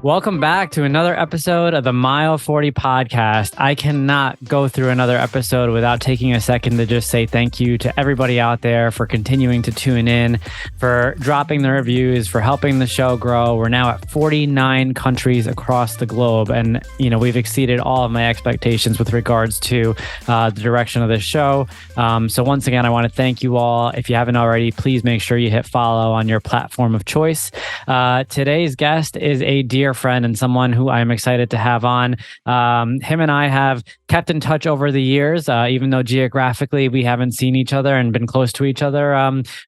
Welcome back to another episode of the Mile 40 podcast. I cannot go through another episode without taking a second to just say thank you to everybody out there for continuing to tune in, for dropping the reviews, for helping the show grow. We're now at 49 countries across the globe. And, we've exceeded all of my expectations with regards to the direction of this show. So once again, I want to thank you all. If you haven't already, please make sure you hit follow on your platform of choice. Today's guest is a dear friend and someone who I'm excited to have on. Him and I have kept in touch over the years, even though geographically we haven't seen each other and been close to each other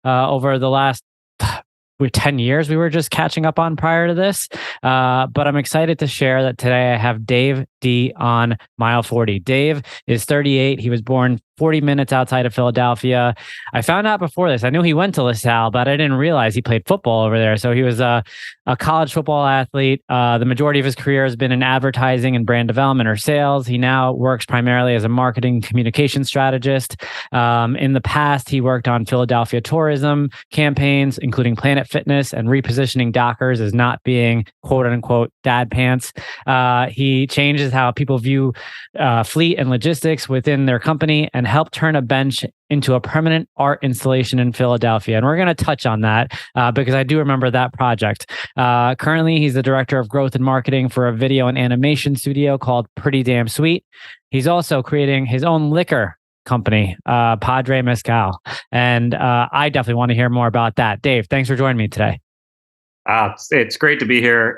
over the last 10 years. We were just catching up on prior to this. But I'm excited to share that today I have Dave D on Mile 40. Dave is 38. He was born 40 minutes outside of Philadelphia. I found out before this, I knew he went to LaSalle, but I didn't realize he played football over there. So he was a college football athlete. The majority of his career has been in advertising and brand development or sales. He now works primarily as a marketing communication strategist. In the past, he worked on Philadelphia tourism campaigns, including Planet Fitness and repositioning Dockers as not being quote unquote dad pants. He changes how people view fleet and logistics within their company and helped turn a bench into a permanent art installation in Philadelphia. And we're going to touch on that because I do remember that project. Currently, he's the director of growth and marketing for a video and animation studio called Pretty Damn Sweet. He's also creating his own liquor company, Padre Mezcal. And I definitely want to hear more about that. Dave, thanks for joining me today. It's great to be here.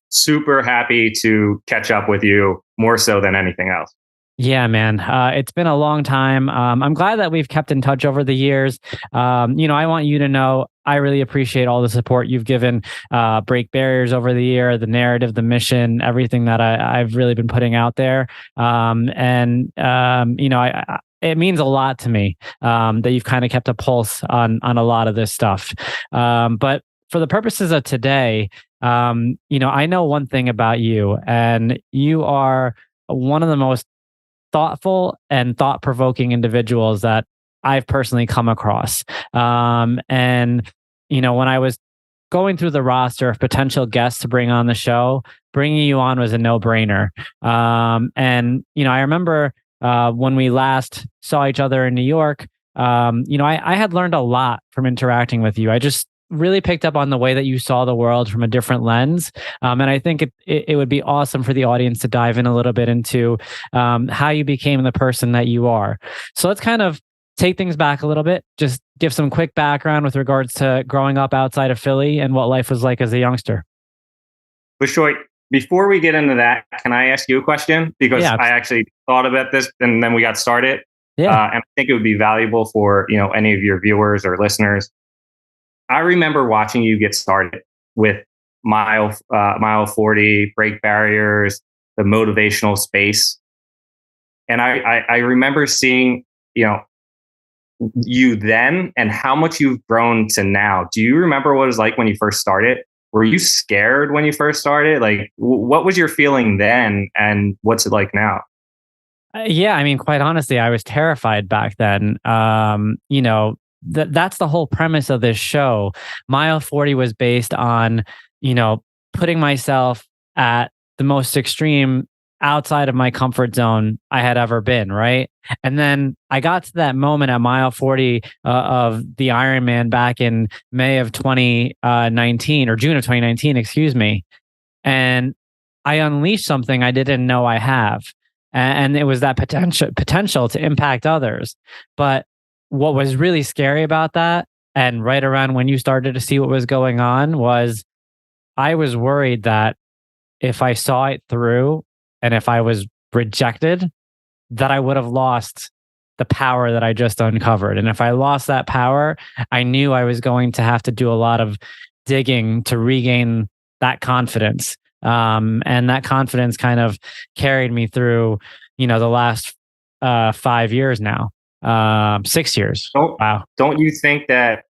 Super happy to catch up with you, more so than anything else. Yeah, man. It's been a long time. I'm glad that we've kept in touch over the years. I want you to know I really appreciate all the support you've given Break Barriers over the year, the narrative, the mission, everything that I've really been putting out there. It means a lot to me that you've kind of kept a pulse on a lot of this stuff. But for the purposes of today, I know one thing about you, and you are one of the most thoughtful and thought-provoking individuals that I've personally come across. When I was going through the roster of potential guests to bring on the show, bringing you on was a no-brainer. I remember when we last saw each other in New York, I had learned a lot from interacting with you. I just really picked up on the way that you saw the world from a different lens. And I think it would be awesome for the audience to dive in a little bit into how you became the person that you are. So let's kind of take things back a little bit, just give some quick background with regards to growing up outside of Philly and what life was like as a youngster. For sure. Before we get into that, can I ask you a question? Because I actually thought about this and then we got started. Yeah. And I think it would be valuable for any of your viewers or listeners. I remember watching you get started with Mile 40, Break Barriers, the motivational space. And I remember seeing, you then and how much you've grown to now. Do you remember what it was like when you first started? Were you scared when you first started? Like, what was your feeling then and what's it like now? Yeah, I mean, quite honestly, I was terrified back then. That's the whole premise of this show. Mile 40 was based on, putting myself at the most extreme outside of my comfort zone I had ever been, right? And then I got to that moment at Mile 40 of the Ironman back in May of 2019 or June of 2019, excuse me. And I unleashed something I didn't know I have. And it was that potential to impact others. But what was really scary about that, and right around when you started to see what was going on, was I was worried that if I saw it through and if I was rejected, that I would have lost the power that I just uncovered. And if I lost that power, I knew I was going to have to do a lot of digging to regain that confidence. And that confidence kind of carried me through, the last 5 years now. 6 years. Wow. Don't you think that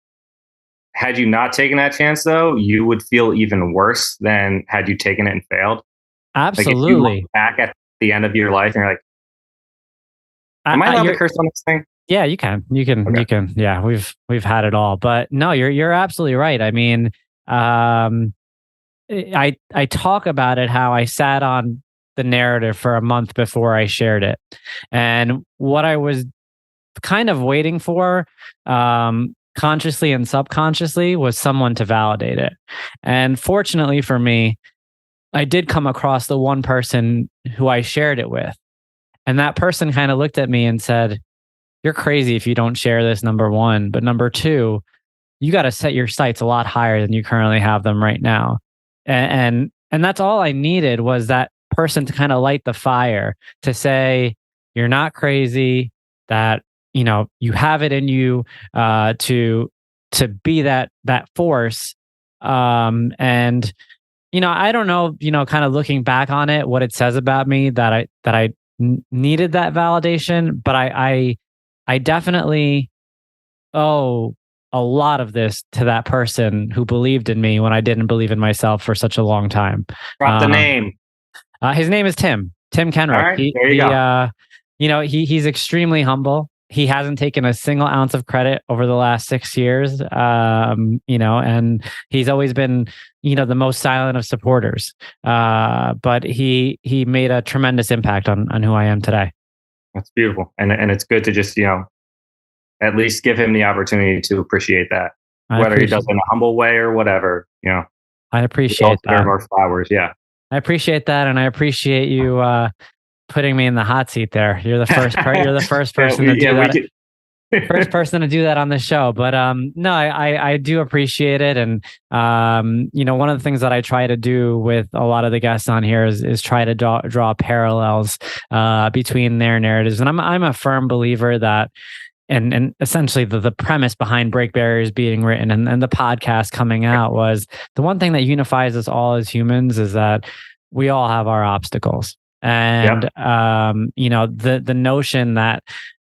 had you not taken that chance, though, you would feel even worse than had you taken it and failed? Absolutely. Like if you look back at the end of your life and you're like, am I allowed to curse on this thing? Yeah, you can. Okay. You can. Yeah, we've had it all. But no, you're absolutely right. I mean, I talk about it, how I sat on the narrative for a month before I shared it. And what I was kind of waiting for, consciously and subconsciously, was someone to validate it. And fortunately for me, I did come across the one person who I shared it with. And that person kind of looked at me and said, "You're crazy if you don't share this, number one. But number two, you got to set your sights a lot higher than you currently have them right now." And that's all I needed, was that person to kind of light the fire, to say, "You're not crazy, that, you have it in you, to be that force." And I don't know, kind of looking back on it, what it says about me, that I needed that validation, but I definitely owe a lot of this to that person who believed in me when I didn't believe in myself for such a long time. Drop the Um, name. his name is Tim All Kenrick. right, there you go. He's extremely humble. He hasn't taken a single ounce of credit over the last 6 years. And he's always been, the most silent of supporters. But he made a tremendous impact on who I am today. That's beautiful, and it's good to just at least give him the opportunity to appreciate that, I whether he appreciate does it in a humble way or whatever. I We all appreciate deserve that. our flowers. Yeah. I appreciate that, and I appreciate you putting me in the hot seat there. You're the first you're the first Yeah, person to do we that. get. First person to do that on the show. But no, I do appreciate it. And one of the things that I try to do with a lot of the guests on here is try to draw parallels between their narratives. And I'm a firm believer that, and essentially the premise behind Break Barriers being written, and the podcast coming out, was the one thing that unifies us all as humans is that we all have our obstacles. And Yep. the notion that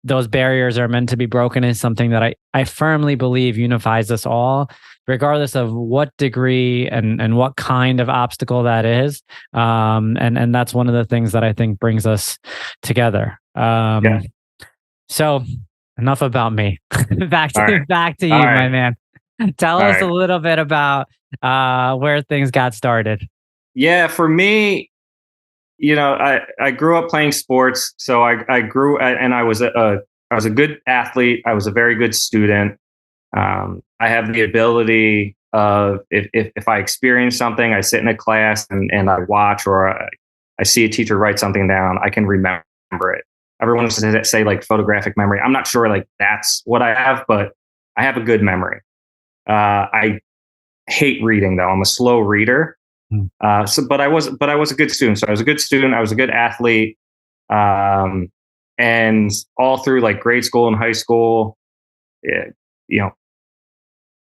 those barriers are meant to be broken is something that I firmly believe unifies us all, regardless of what degree and what kind of obstacle that is. And that's one of the things that I think brings us together. Yeah. So enough about me. back All right. back to All you, my right. man. Tell All us a right. little bit about where things got started. Yeah. For me, I grew up playing sports, so I grew and I was a good athlete. I was a very good student. I have the ability of, if I experience something, I sit in a class and I watch, or I see a teacher write something down, I can remember it. Everyone wants to say like photographic memory. I'm not sure like that's what I have, but I have a good memory. I hate reading though. I'm a slow reader. Mm. But I was a good student. So I was a good student. I was a good athlete. Um, and all through like grade school and high school, yeah, you know,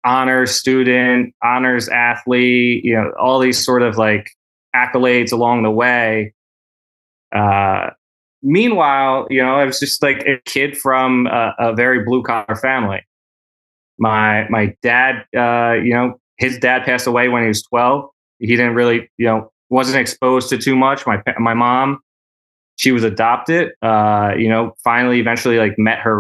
honors student, honors athlete, all these sort of like accolades along the way. Uh, Meanwhile, I was just like a kid from a very blue collar family. My dad, his dad passed away when he was 12. He didn't really, wasn't exposed to too much. My mom, she was adopted. Finally, eventually, like met her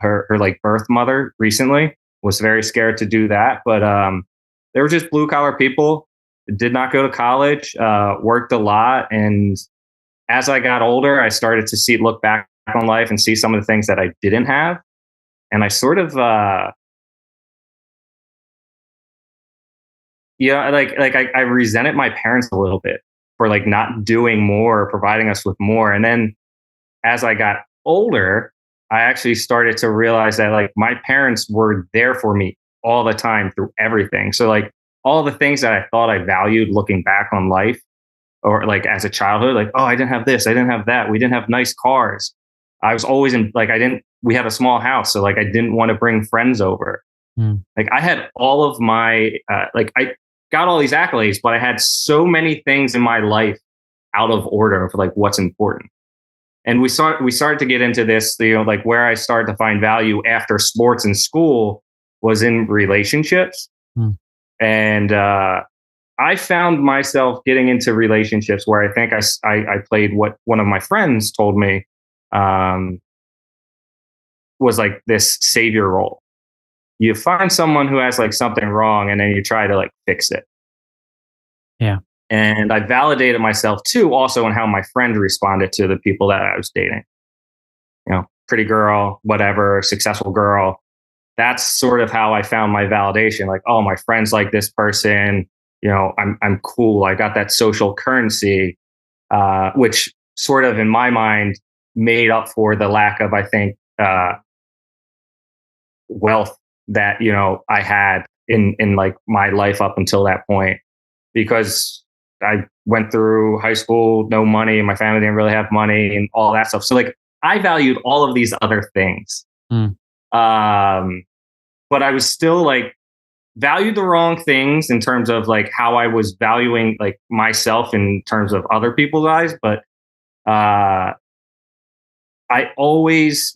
her like birth mother recently. Was very scared to do that, but they were just blue collar people. Did not go to college. Worked a lot, and as I got older, I started to look back on life and see some of the things that I didn't have, and I sort of. I resented my parents a little bit for like not doing more, or providing us with more. And then as I got older, I actually started to realize that like my parents were there for me all the time through everything. So like all the things that I thought I valued looking back on life, or like as a childhood, like, oh, I didn't have this, I didn't have that. We didn't have nice cars. I was always we had a small house. So like I didn't want to bring friends over. Mm. Like I had all of my, I got all these accolades, but I had so many things in my life out of order of like what's important. And we started to get into this, like where I started to find value after sports and school was in relationships. Mm. And I found myself getting into relationships where I think I played what one of my friends told me was like this savior role. You find someone who has like something wrong and then you try to like fix it. Yeah. And I validated myself too, also in how my friend responded to the people that I was dating. Pretty girl, whatever, successful girl. That's sort of how I found my validation. Like, oh, my friends like this person. I'm cool. I got that social currency, which sort of in my mind made up for the lack of, I think, wealth that I had in like my life up until that point, because I went through high school, no money, my family didn't really have money and all that stuff. So like I valued all of these other things. Mm. But I was still like valued the wrong things in terms of like how I was valuing like myself in terms of other people's eyes. But I always,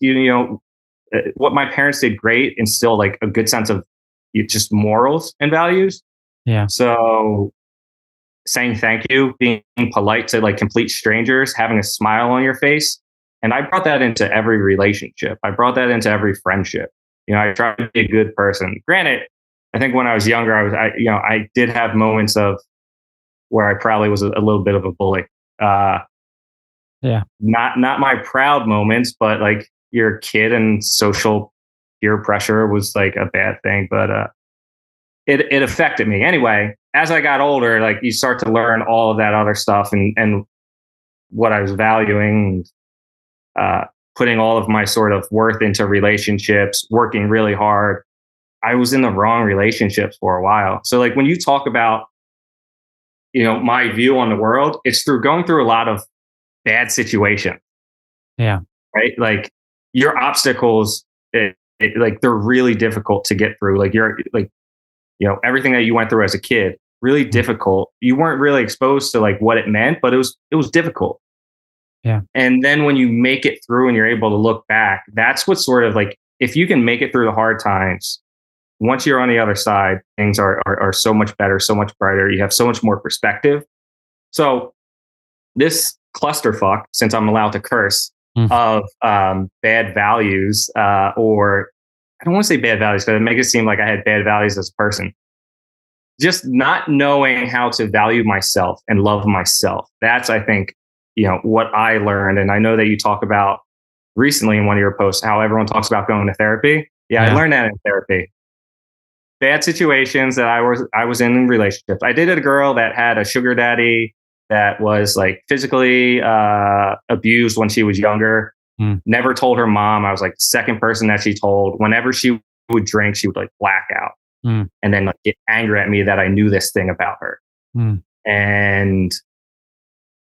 what my parents did great, instill like a good sense of just morals and values. Yeah. So saying thank you, being polite to like complete strangers, having a smile on your face. And I brought that into every relationship. I brought that into every friendship. I tried to be a good person. Granted, I think when I was younger, I did have moments of where I probably was a little bit of a bully. Yeah. Not my proud moments, but like you're a kid and social peer pressure was like a bad thing. But it affected me anyway. As I got older, like you start to learn all of that other stuff and what I was valuing, putting all of my sort of worth into relationships, working really hard. I was in the wrong relationships for a while. So like when you talk about, my view on the world, it's through going through a lot of bad situations. Yeah. Right. Like your obstacles, like they're really difficult to get through. Like you're like, everything that you went through as a kid, really difficult. You weren't really exposed to like what it meant, but it was difficult. Yeah. And then when you make it through and you're able to look back, that's what sort of like, if you can make it through the hard times, once you're on the other side, things are so much better, so much brighter. You have so much more perspective. So this clusterfuck, since I'm allowed to curse, of bad values, or I don't want to say bad values because it makes it seem like I had bad values as a person. Just not knowing how to value myself and love myself. That's, I think, what I learned. And I know that you talk about recently in one of your posts, how everyone talks about going to therapy. Yeah. I learned that in therapy. Bad situations that I was in relationships. I dated a girl that had a sugar daddy that was like physically abused when she was younger. Never told her mom. I was like the second person that she told. Whenever she would drink, she would like black out and then like get angry at me that I knew this thing about her. And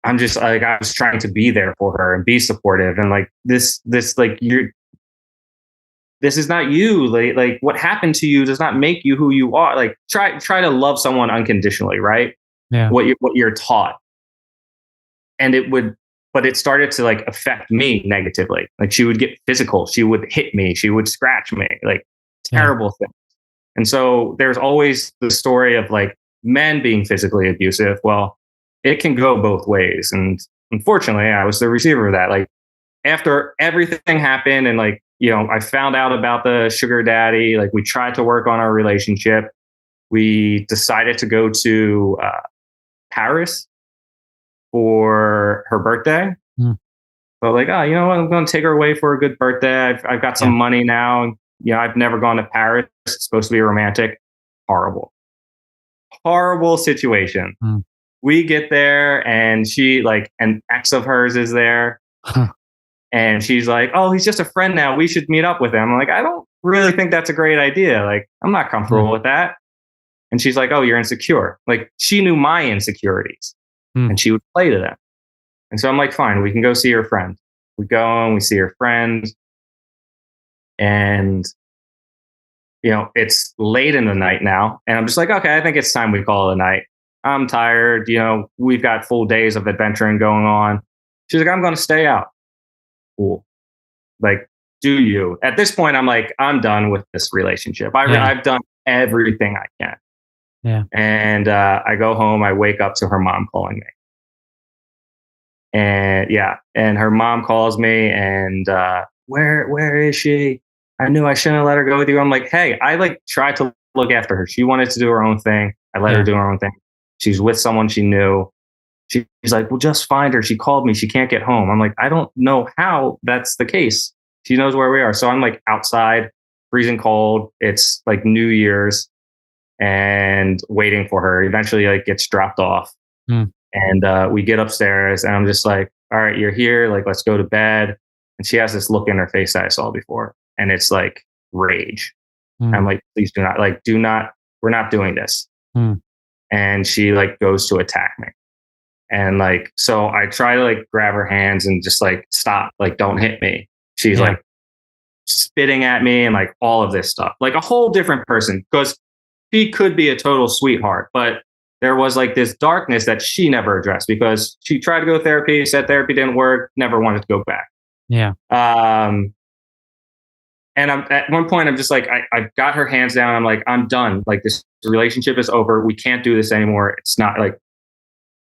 I'm just like, I was trying to be there for her and be supportive. And like this like this is not you. Like what happened to you does not make you who you are. Like try to love someone unconditionally, right? Yeah. What you're taught. And but it started to like affect me negatively. Like she would get physical. She would hit me. She would scratch me, like terrible things. And so there's always the story of like men being physically abusive. Well, it can go both ways. And unfortunately, I was the receiver of that. Like after everything happened and like, I found out about the sugar daddy, like we tried to work on our relationship. We decided to go to Paris for her birthday. So like, oh, you know what? I'm going to take her away for a good birthday. I've got some money now. I've never gone to Paris. It's supposed to be romantic. Horrible situation. We get there and she like an ex of hers is there. And she's like, oh, he's just a friend now. We should meet up with him. I'm like, I don't really think that's a great idea. Like, I'm not comfortable with that. And she's like, oh, you're insecure. Like she knew my insecurities and she would play to them. And so I'm like, fine, we can go see her friend. We go and we see her friend. And, it's late in the night now. And I'm just like, okay, I think it's time we call it a night. I'm tired. We've got full days of adventuring going on. She's like, I'm going to stay out. Cool. Like, do you? At this point, I'm like, I'm done with this relationship. I've done everything I can. Yeah. And I go home. I wake up to her mom calling me. And and her mom calls me and where is she? I knew I shouldn't have let her go with you. I'm like, hey, I like tried to look after her. She wanted to do her own thing. I let her do her own thing. She's with someone she knew. She's like, well, just find her. She called me. She can't get home. I'm like, I don't know how that's the case. She knows where we are. So I'm like outside, freezing cold. It's like New Year's and waiting for her. Eventually, like gets dropped off. Mm. And we get upstairs and I'm just like, all right, you're here. Like, let's go to bed. And she has this look in her face that I saw before. And it's like rage. I'm like, please do not, we're not doing this. And she like goes to attack me. And like, so I try to like grab her hands and just like, stop, like, don't hit me. She's like spitting at me and like all of this stuff, like a whole different person, because she could be a total sweetheart, but there was like this darkness that she never addressed because she tried to go to therapy, said therapy didn't work, never wanted to go back. Yeah. And I'm at one point, I'm just like, I got her hands down. I'm like, I'm done. Like this relationship is over. We can't do this anymore. It's not like,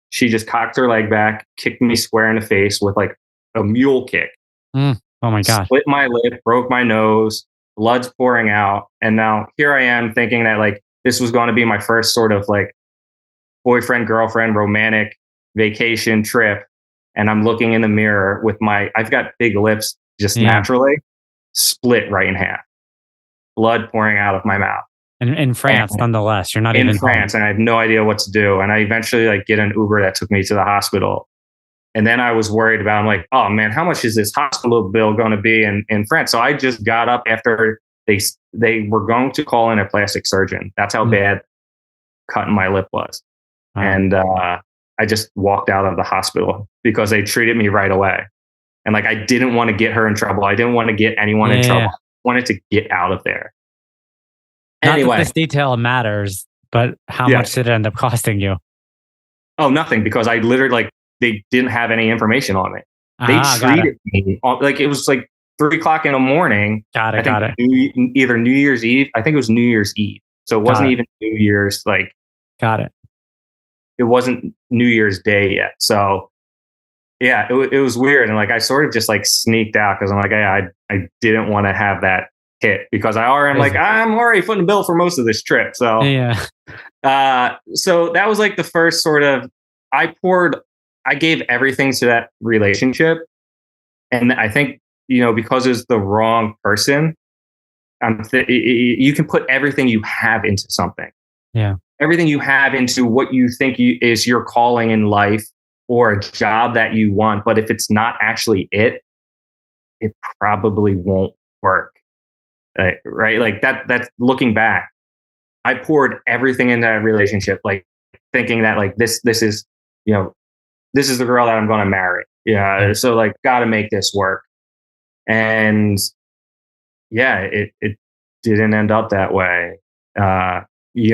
she just cocked her leg back, kicked me square in the face with like a mule kick. Oh my God. Split my lip, broke my nose, blood's pouring out. And now here I am thinking that like, this was going to be my first sort of like boyfriend, girlfriend, romantic vacation trip. And I'm looking in the mirror with I've got big lips just naturally, split right in half, blood pouring out of my mouth. In France, nonetheless, you're not even in France, and I have no idea what to do. And I eventually like get an Uber that took me to the hospital. And then I was worried about, I'm like, oh man, how much is this hospital bill going to be in France? So I just got up after they were going to call in a plastic surgeon. That's how bad cutting my lip was. And I just walked out of the hospital because they treated me right away. And like, I didn't want to get her in trouble. I didn't want to get anyone in trouble. I wanted to get out of there. Not anyway, that this detail matters, but how much did it end up costing you? Oh, nothing, because I literally like, they didn't have any information on me. They treated me like it was like 3:00 in the morning. Got it. Either New Year's Eve. I think it was New Year's Eve. So it wasn't even New Year's. Like, got it. It wasn't New Year's Day yet. So yeah, it was weird. And like, I sort of just like sneaked out because I'm like, I didn't want to have that hit because I'm already footing the bill for most of this trip. So so that was like the first sort of, I gave everything to that relationship. And I think, because it was the wrong person, you can put everything you have into something. Yeah. Everything you have into what you think is your calling in life or a job that you want. But if it's not actually it probably won't work. Right. Like that's looking back. I poured everything into that relationship, like thinking that like this is, this is the girl that I'm going to marry. Yeah. So like, got to make this work. And it didn't end up that way. We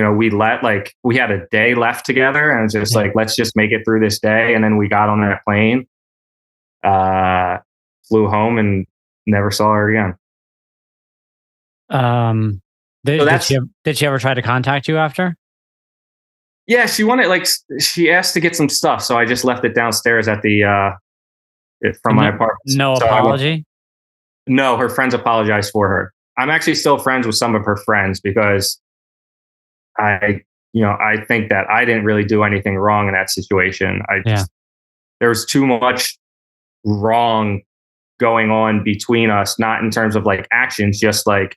had a day left together and it's just like, let's just make it through this day. And then we got on that plane, flew home and never saw her again. Did she ever try to contact you after? Yeah, she asked to get some stuff. So I just left it downstairs at from my apartment. No apology? No, her friends apologized for her. I'm actually still friends with some of her friends because I think that I didn't really do anything wrong in that situation. There was too much wrong going on between us, not in terms of like actions, just like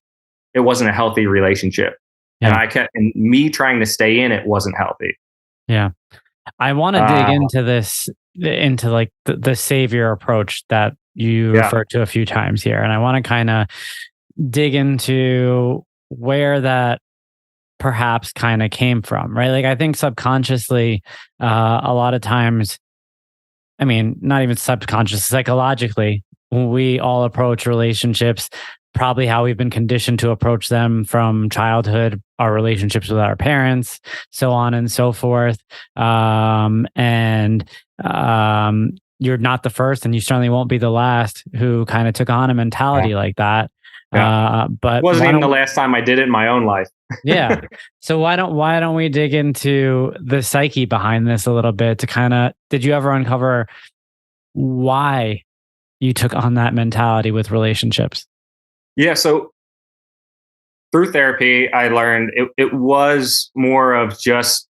it wasn't a healthy relationship. Yeah. And me trying to stay in it wasn't healthy. Yeah. I want to dig into this, into like the savior approach that you referred to a few times here. And I want to kind of dig into where that perhaps kind of came from, right? Like I think subconsciously, a lot of times, I mean, not even subconscious, psychologically, we all approach relationships probably how we've been conditioned to approach them from childhood, our relationships with our parents, so on and so forth. You're not the first, and you certainly won't be the last who kind of took on a mentality like that. Yeah. But it wasn't even the last time I did it in my own life. Yeah. So why don't we dig into the psyche behind this a little bit to kind of, did you ever uncover why you took on that mentality with relationships? Yeah. So through therapy, I learned it was more of just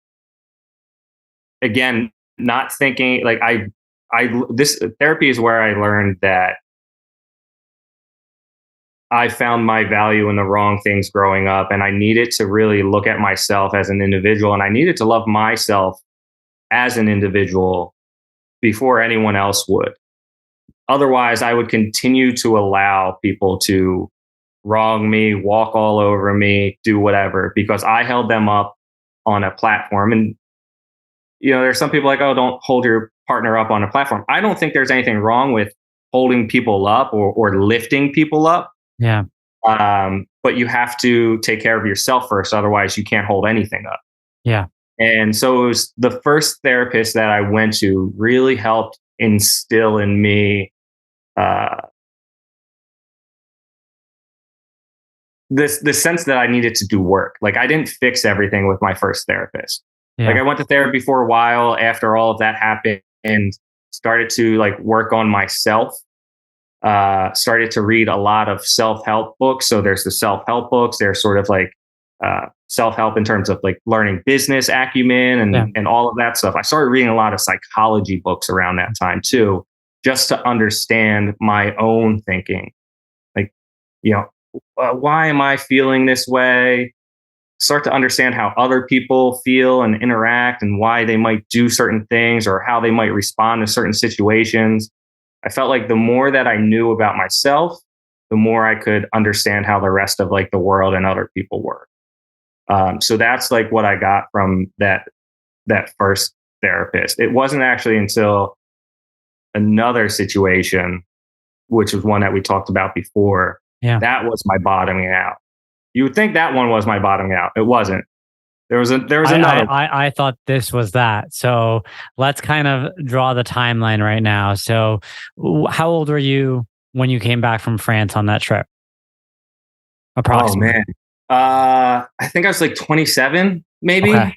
again, not thinking like this therapy is where I learned that I found my value in the wrong things growing up, and I needed to really look at myself as an individual, and I needed to love myself as an individual before anyone else would. Otherwise, I would continue to allow people to wrong me, walk all over me, do whatever, because I held them up on a platform. And, there's some people like, oh, don't hold your partner up on a platform. I don't think there's anything wrong with holding people up or lifting people up. Yeah. But you have to take care of yourself first. Otherwise, you can't hold anything up. Yeah. And so it was the first therapist that I went to really helped instill in me this sense that I needed to do work. Like I didn't fix everything with my first therapist. Yeah. Like I went to therapy for a while after all of that happened and started to like work on myself. Started to read a lot of self-help books. So there's the self-help books. There's sort of like self-help in terms of like learning business acumen and all of that stuff. I started reading a lot of psychology books around that time too, just to understand my own thinking. Like, why am I feeling this way? Start to understand how other people feel and interact and why they might do certain things or how they might respond to certain situations. I felt like the more that I knew about myself, the more I could understand how the rest of like the world and other people were. So that's like what I got from that first therapist. It wasn't actually until another situation, which was one that we talked about before, that was my bottoming out. You would think that one was my bottoming out. It wasn't. There was another. I thought this was that. So let's kind of draw the timeline right now. So how old were you when you came back from France on that trip? Approximately. Oh man. I think I was like 27, maybe. Okay.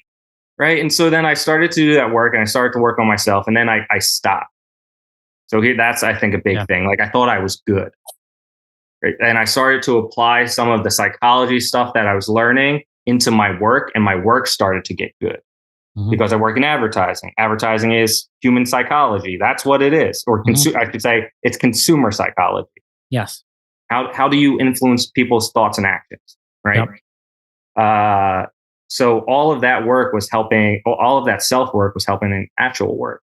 Right. And so then I started to do that work and I started to work on myself and then I stopped. So that's, I think, a big thing. Like I thought I was good. Right? And I started to apply some of the psychology stuff that I was learning into my work, and my work started to get good because I work in advertising. Advertising is human psychology. That's what it is. Or I should say it's consumer psychology. Yes. How do you influence people's thoughts and actions? Right. Yep. So all of that work was helping, all of that self-work was helping in actual work.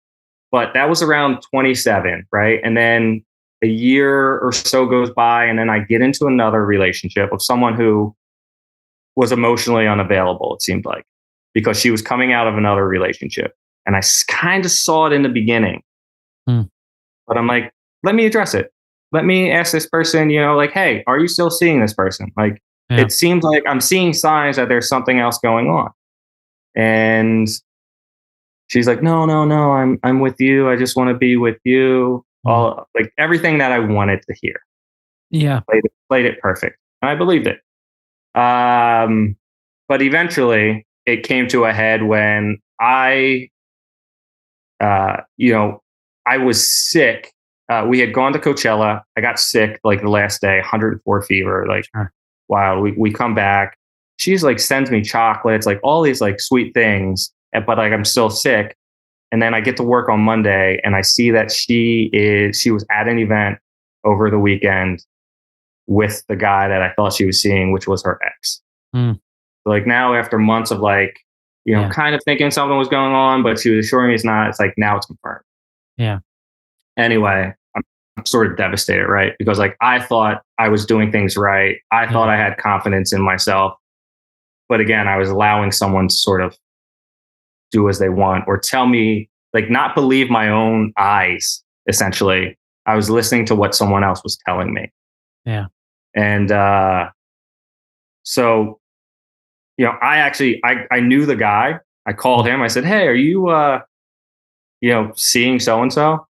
But that was around 27, right? And then a year or so goes by, and then I get into another relationship with someone who was emotionally unavailable, it seemed like, because she was coming out of another relationship. And I kind of saw it in the beginning. But I'm like, let me address it. Let me ask this person, like, hey, are you still seeing this person? Like, it seems like I'm seeing signs that there's something else going on. And she's like, no, I'm with you. I just want to be with you. All like everything that I wanted to hear. Yeah. Played it perfect. And I believed it. But eventually it came to a head when I was sick. We had gone to Coachella. I got sick like the last day, 104 fever. Like, wow, we come back. She's like, sends me chocolates, like all these like sweet things. But like, I'm still sick. And then I get to work on Monday and I see that she was at an event over the weekend with the guy that I thought she was seeing, which was her ex. So like now after months of like, kind of thinking something was going on, but she was assuring me it's not, it's like, now it's confirmed. Yeah. Anyway, I'm sort of devastated, right? Because like, I thought I was doing things right. I thought I had confidence in myself. But again, I was allowing someone to sort of do as they want or tell me, like, not believe my own eyes, essentially. I was listening to what someone else was telling me. Yeah. And so, I knew the guy. I called him. I said, hey, are you, seeing so-and-so?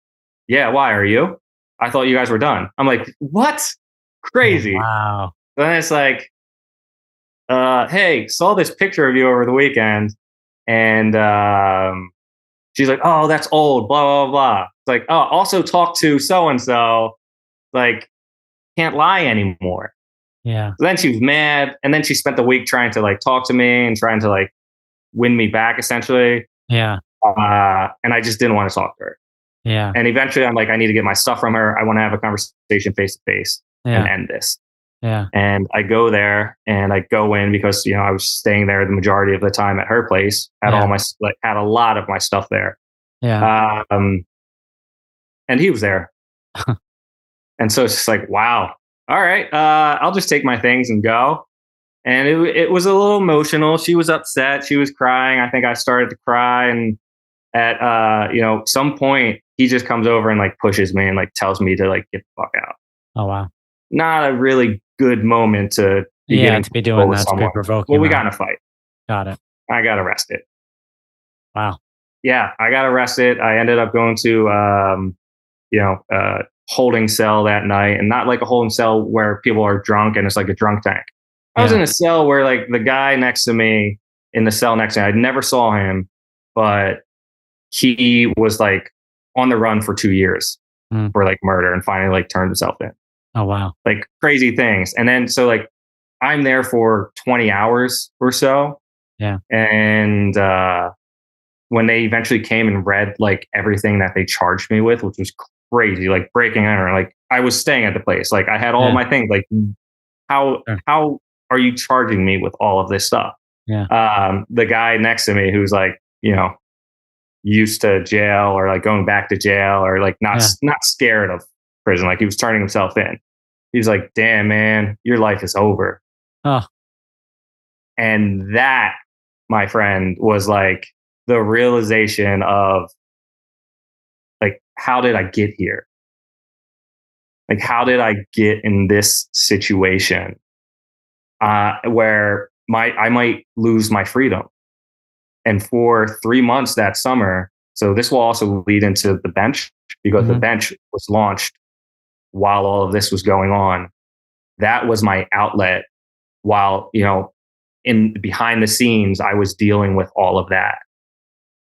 Yeah, why are you? I thought you guys were done. I'm like, what? Crazy. Oh, wow. Then it's like, hey, saw this picture of you over the weekend. And she's like, oh, that's old, blah, blah, blah. It's like, oh, also talk to so-and-so, like, can't lie anymore. Yeah. So then she was mad. And then she spent the week trying to like talk to me and trying to like win me back, essentially. Yeah. And I just didn't want to talk to her. Yeah. And eventually I'm like, I need to get my stuff from her. I want to have a conversation face to face and end this. Yeah. And I go there and I go in because, you know, I was staying there the majority of the time at her place, had had a lot of my stuff there. Yeah. And he was there. And so it's just like, wow. All right. I'll just take my things and go. And it was a little emotional. She was upset. She was crying. I think I started to cry. And at, you know, some point he just comes over and like pushes me and like tells me to like get the fuck out. Oh, wow. Not a really good moment to be doing that. To be provoking. Well, we got in a fight. Got it. I got arrested. Wow. Yeah, I got arrested. I ended up going to, holding cell that night, and not like a holding cell where people are drunk and it's like a drunk tank. I was in a cell where like the guy next to me in the cell next to me, I never saw him, but he was like on the run for 2 years for like murder and finally like turned himself in. Oh, wow. Like crazy things. And then, so like I'm there for 20 hours or so. Yeah. And, when they eventually came and read like everything that they charged me with, which was crazy, like breaking and entering, like I was staying at the place, like I had all my things, like how are you charging me with all of this stuff? Yeah. The guy next to me who's like, you know, used to jail or like going back to jail or like not scared of prison, like he was turning himself in. He's like, damn man, your life is over. Oh. And that, my friend, was like the realization of like, how did I get here? Like, how did I get in this situation where I might lose my freedom? And for 3 months that summer, so this will also lead into the bench, because the bench was launched while all of this was going on. That was my outlet while, you know, in behind the scenes, I was dealing with all of that.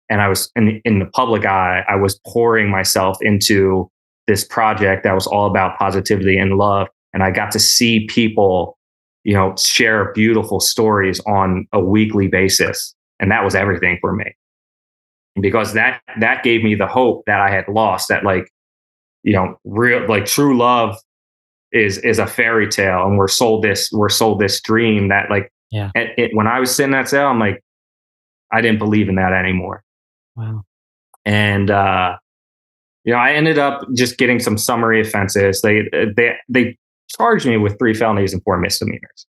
And I was in the public eye, I was pouring myself into this project that was all about positivity and love. And I got to see people, you know, share beautiful stories on a weekly basis. And that was everything for me, because that gave me the hope that I had lost, that like, you know, real, like true love is a fairy tale. And we're sold this dream that like, when I was sitting in that cell, I'm like, I didn't believe in that anymore. Wow. And, you know, I ended up just getting some summary offenses. They charged me with 3 felonies and 4 misdemeanors.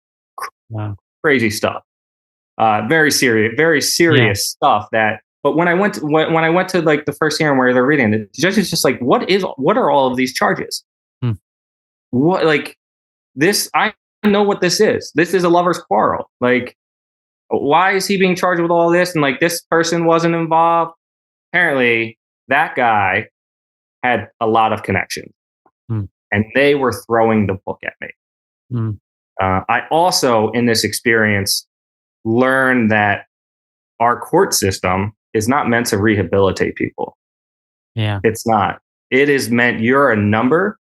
Wow. Crazy stuff. Very serious stuff that, but when I went to like the first hearing where they're reading, the judge is just like, what are all of these charges? What, like this, I know what this is. This is a lover's quarrel. Like, why is he being charged with all this? And like, this person wasn't involved. Apparently that guy had a lot of connections and they were throwing the book at me. I also, in this experience, learned that our court system is not meant to rehabilitate people. Yeah. It's not. It is meant, you're a number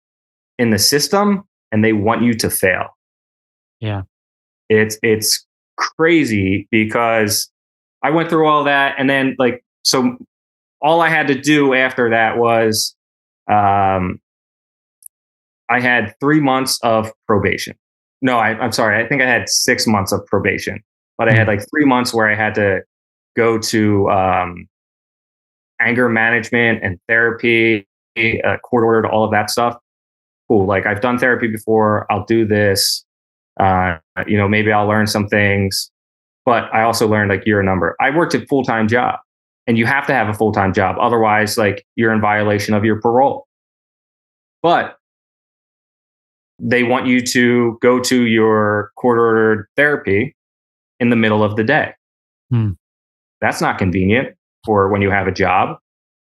in the system and they want you to fail. Yeah. It's crazy, because I went through all that. And then like, so all I had to do after that was, I had 3 months of probation. No, I'm sorry. I think I had 6 months of probation, but I had like 3 months where I had to go to anger management and therapy, court ordered, all of that stuff. Cool. Like, I've done therapy before. I'll do this. You know, maybe I'll learn some things, but I also learned like, you're a number. I worked a full-time job, and you have to have a full-time job. Otherwise, like, you're in violation of your parole. But they want you to go to your court-ordered therapy in the middle of the day. That's not convenient for when you have a job.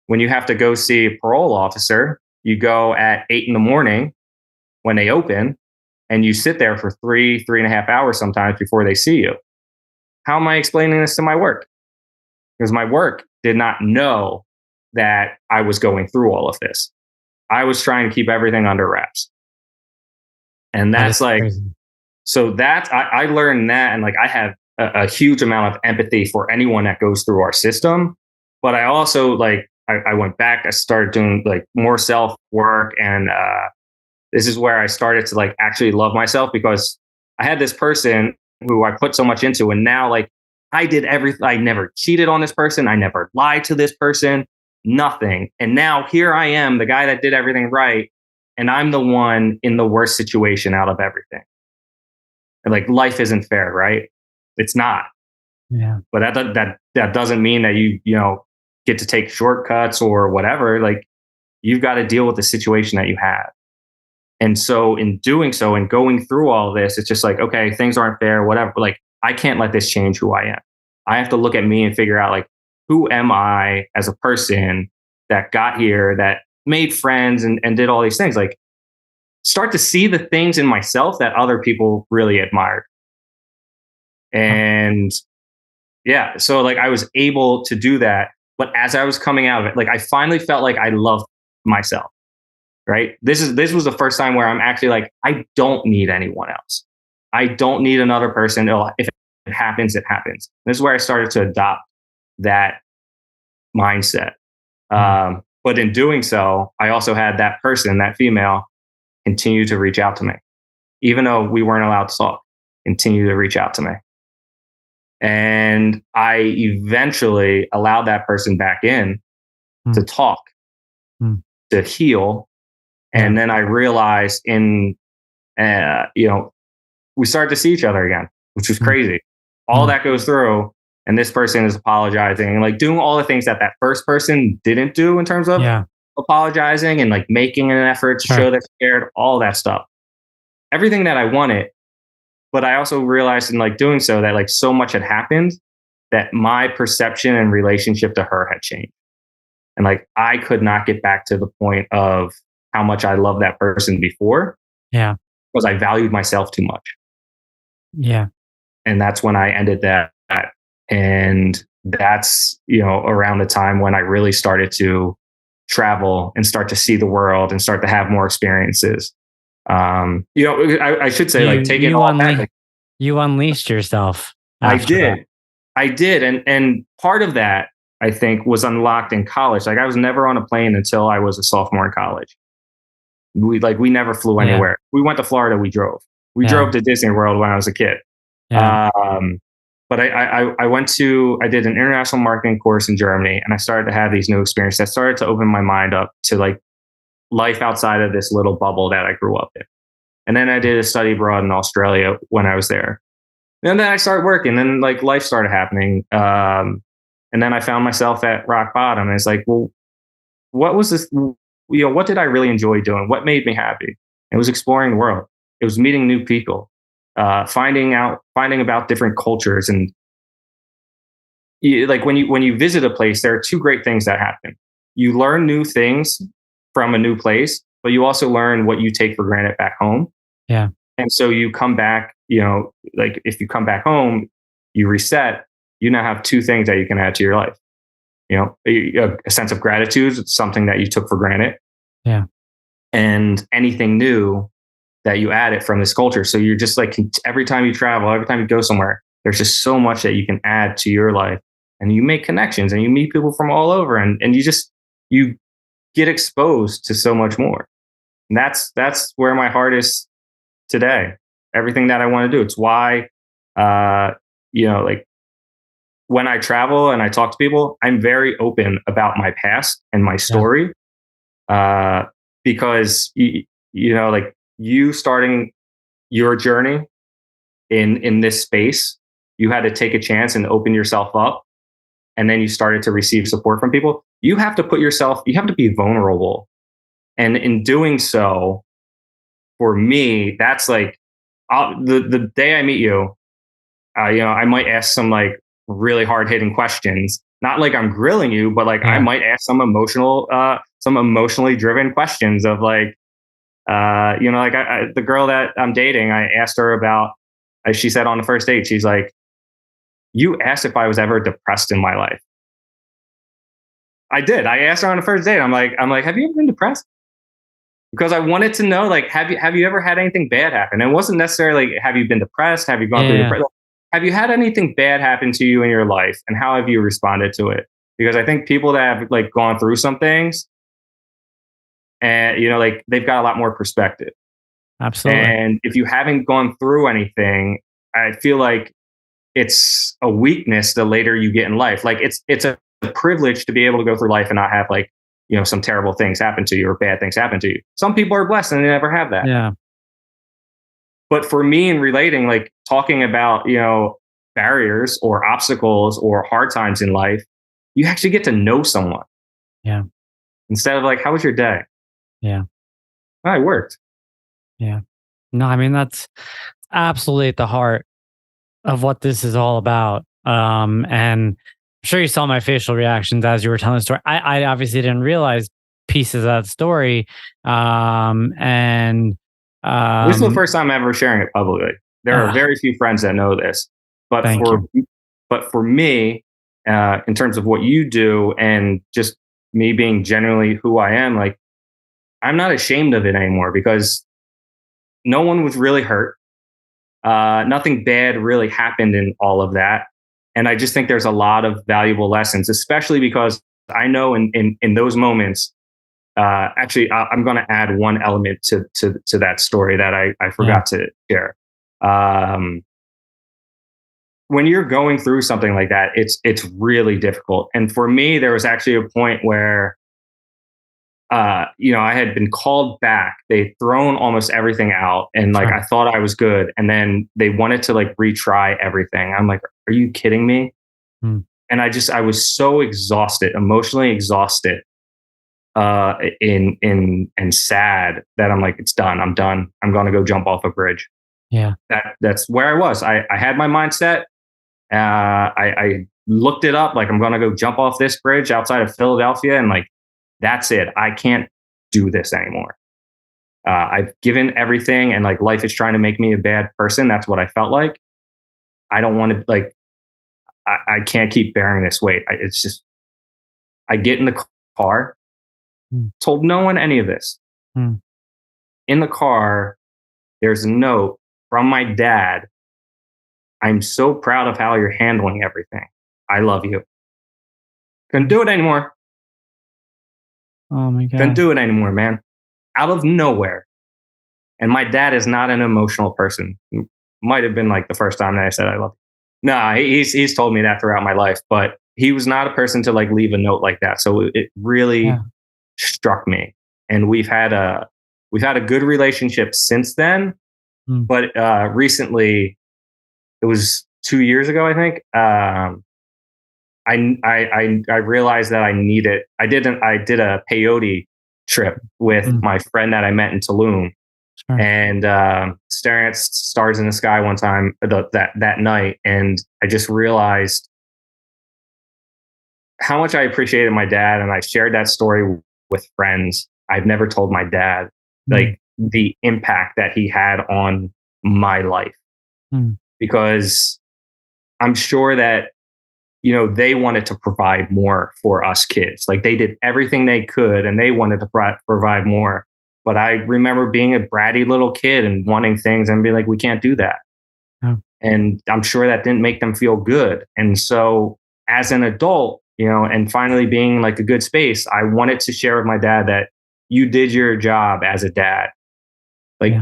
When you have to go see a parole officer, you go at 8 a.m. when they open, and you sit there for 3.5 hours sometimes before they see you. How am I explaining this to my work? Because my work did not know that I was going through all of this. I was trying to keep everything under wraps. And that's like, crazy. So that's, I learned that. And like, I have a huge amount of empathy for anyone that goes through our system, but I also like, I went back, I started doing like more self work. And this is where I started to like actually love myself, because I had this person who I put so much into. And now like I did everything. I never cheated on this person. I never lied to this person, nothing. And now here I am, the guy that did everything right. And I'm the one in the worst situation out of everything. And like life isn't fair, right? It's not. Yeah. But that doesn't mean that you know, get to take shortcuts or whatever. Like you've got to deal with the situation that you have. And so in doing so and going through all this, it's just like, okay, things aren't fair, whatever. But like, I can't let this change who I am. I have to look at me and figure out like, who am I as a person that got here, that made friends and did all these things? Like start to see the things in myself that other people really admired. And yeah, so like I was able to do that. But as I was coming out of it, like I finally felt like I loved myself. Right. This was the first time where I'm actually like, I don't need anyone else. I don't need another person. If it happens, it happens. This is where I started to adopt that mindset. But in doing so, I also had that person, that female, continue to reach out to me, even though we weren't allowed to talk. Continue to reach out to me. And I eventually allowed that person back in to talk, to heal. And then I realized you know, we started to see each other again, which was crazy. All that goes through, and this person is apologizing and like doing all the things that first person didn't do in terms of apologizing and like making an effort to show they're scared, all that stuff. Everything that I wanted. But I also realized in like doing so that like so much had happened that my perception and relationship to her had changed. And like I could not get back to the point of how much I loved that person before. Yeah. Because I valued myself too much. Yeah. And that's when I ended that. And that's, you know, around the time when I really started to travel and start to see the world and start to have more experiences. You know, I should say like taking all that. You unleashed yourself. I did. And part of that, I think, was unlocked in college. Like I was never on a plane until I was a sophomore in college. We never flew anywhere. We went to Florida. We drove. We drove to Disney World when I was a kid. Yeah. But I did an international marketing course in Germany, and I started to have these new experiences that started to open my mind up to like life outside of this little bubble that I grew up in. And then I did a study abroad in Australia when I was there. And then I started working, and like life started happening. And then I found myself at rock bottom. And it's like, well, what was this? You know, what did I really enjoy doing? What made me happy? It was exploring the world. It was meeting new people, finding about different cultures. And like when you visit a place, there are two great things that happen. You learn new things from a new place, but you also learn what you take for granted back home. Yeah. And so you come back, you know, like if you come back home, you reset, you now have two things that you can add to your life. You know, a sense of gratitude, something that you took for granted. Yeah. And anything new that you added from this culture. So you're just like, every time you travel, every time you go somewhere, there's just so much that you can add to your life, and you make connections and you meet people from all over, and you get exposed to so much more. And that's where my heart is today. Everything that I want to do. It's why, you know, like when I travel and I talk to people, I'm very open about my past and my story. Because you know, like you starting your journey in this space, you had to take a chance and open yourself up. And then you started to receive support from people. You have to be vulnerable. And in doing so, for me, that's like the day I meet you, you know, I might ask some like really hard hitting questions. Not like I'm grilling you, but like I might ask some emotionally driven questions of like, you know, like the girl that I'm dating, I asked her about, as she said on the first date, she's like, you asked if I was ever depressed in my life. I did. I asked her on the first date. I'm like, have you ever been depressed? Because I wanted to know, like, have you ever had anything bad happen? And it wasn't necessarily like, have you been depressed? Have you gone through depression? Have you had anything bad happen to you in your life, and how have you responded to it? because I think people that have like gone through some things and, you know, like they've got a lot more perspective. Absolutely. And if you haven't gone through anything, I feel like it's a weakness the later you get in life. Like it's a privilege to be able to go through life and not have like, you know, some terrible things happen to you or bad things happen to you. Some people are blessed and they never have that. Yeah. But for me in relating, like talking about, you know, barriers or obstacles or hard times in life, you actually get to know someone. Yeah. Instead of like, how was your day? Yeah. Oh, it worked. Yeah. No, I mean, that's absolutely at the heart of what this is all about. And I'm sure you saw my facial reactions as you were telling the story. I obviously didn't realize pieces of that story. This is the first time I'm ever sharing it publicly. There are very few friends that know this, but for me, in terms of what you do and just me being generally who I am, like I'm not ashamed of it anymore because no one was really hurt. Nothing bad really happened in all of that. And I just think there's a lot of valuable lessons, especially because I know in those moments, actually, I'm going to add one element to that story that I forgot to share. When you're going through something like that, it's really difficult. And for me, there was actually a point where you know, I had been called back. They'd thrown almost everything out. And like, I thought I was good. And then they wanted to like retry everything. I'm like, are you kidding me? And I was so exhausted, emotionally exhausted, and sad that I'm like, it's done. I'm done. I'm going to go jump off a bridge. Yeah. That's where I was. I had my mindset. I looked it up. Like, I'm going to go jump off this bridge outside of Philadelphia. And like, that's it. I can't do this anymore. I've given everything and like life is trying to make me a bad person. That's what I felt like. I don't want to like, I can't keep bearing this weight. It's just, I get in the car, told no one any of this. In the car, there's a note from my dad. I'm so proud of how you're handling everything. I love you. Couldn't do it anymore. Oh my God. Couldn't do it anymore, man. Out of nowhere. And my dad is not an emotional person. Might have been like the first time that I said I love you. No, he's told me that throughout my life, but he was not a person to like leave a note like that. So it really struck me. And we've had a good relationship since then. But recently, it was 2 years ago, I think. I realized that I needed. I did a peyote trip with my friend that I met in Tulum, and staring at stars in the sky one time that night, and I just realized how much I appreciated my dad, and I shared that story with friends. I've never told my dad like the impact that he had on my life, because I'm sure that, you know, they wanted to provide more for us kids. Like they did everything they could and they wanted to provide more. But I remember being a bratty little kid and wanting things and be like, we can't do that. And I'm sure that didn't make them feel good. And so as an adult, you know, and finally being like a good space, I wanted to share with my dad that you did your job as a dad. Like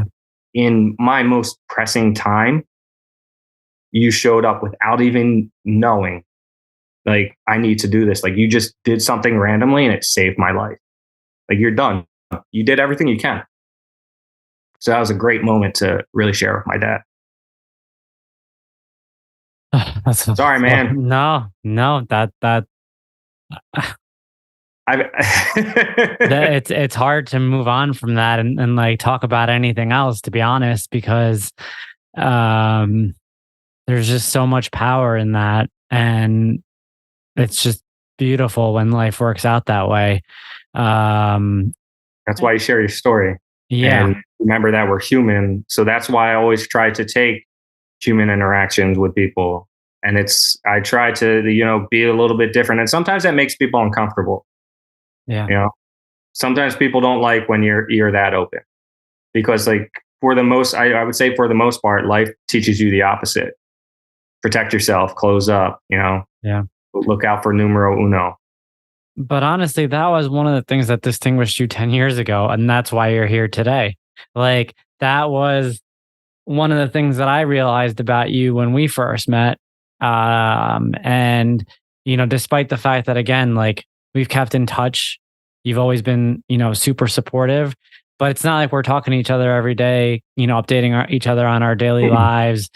in my most pressing time, you showed up without even knowing, like, I need to do this. Like, you just did something randomly and it saved my life. Like, you're done. You did everything you can. So that was a great moment to really share with my dad. Sorry, man. No, it's hard to move on from that and like talk about anything else, to be honest, because there's just so much power in that, and it's just beautiful when life works out that way. That's why you share your story. And remember that we're human. So that's why I always try to take human interactions with people. And I try to, you know, be a little bit different. And sometimes that makes people uncomfortable. Yeah. You know, sometimes people don't like when you're that open, because like I would say for the most part, life teaches you the opposite. Protect yourself, close up, you know, look out for numero uno. But honestly, that was one of the things that distinguished you 10 years ago. And that's why you're here today. Like, that was one of the things that I realized about you when we first met. And, despite the fact that, again, like, we've kept in touch, you've always been, super supportive, but it's not like we're talking to each other every day, updating each other on our daily lives.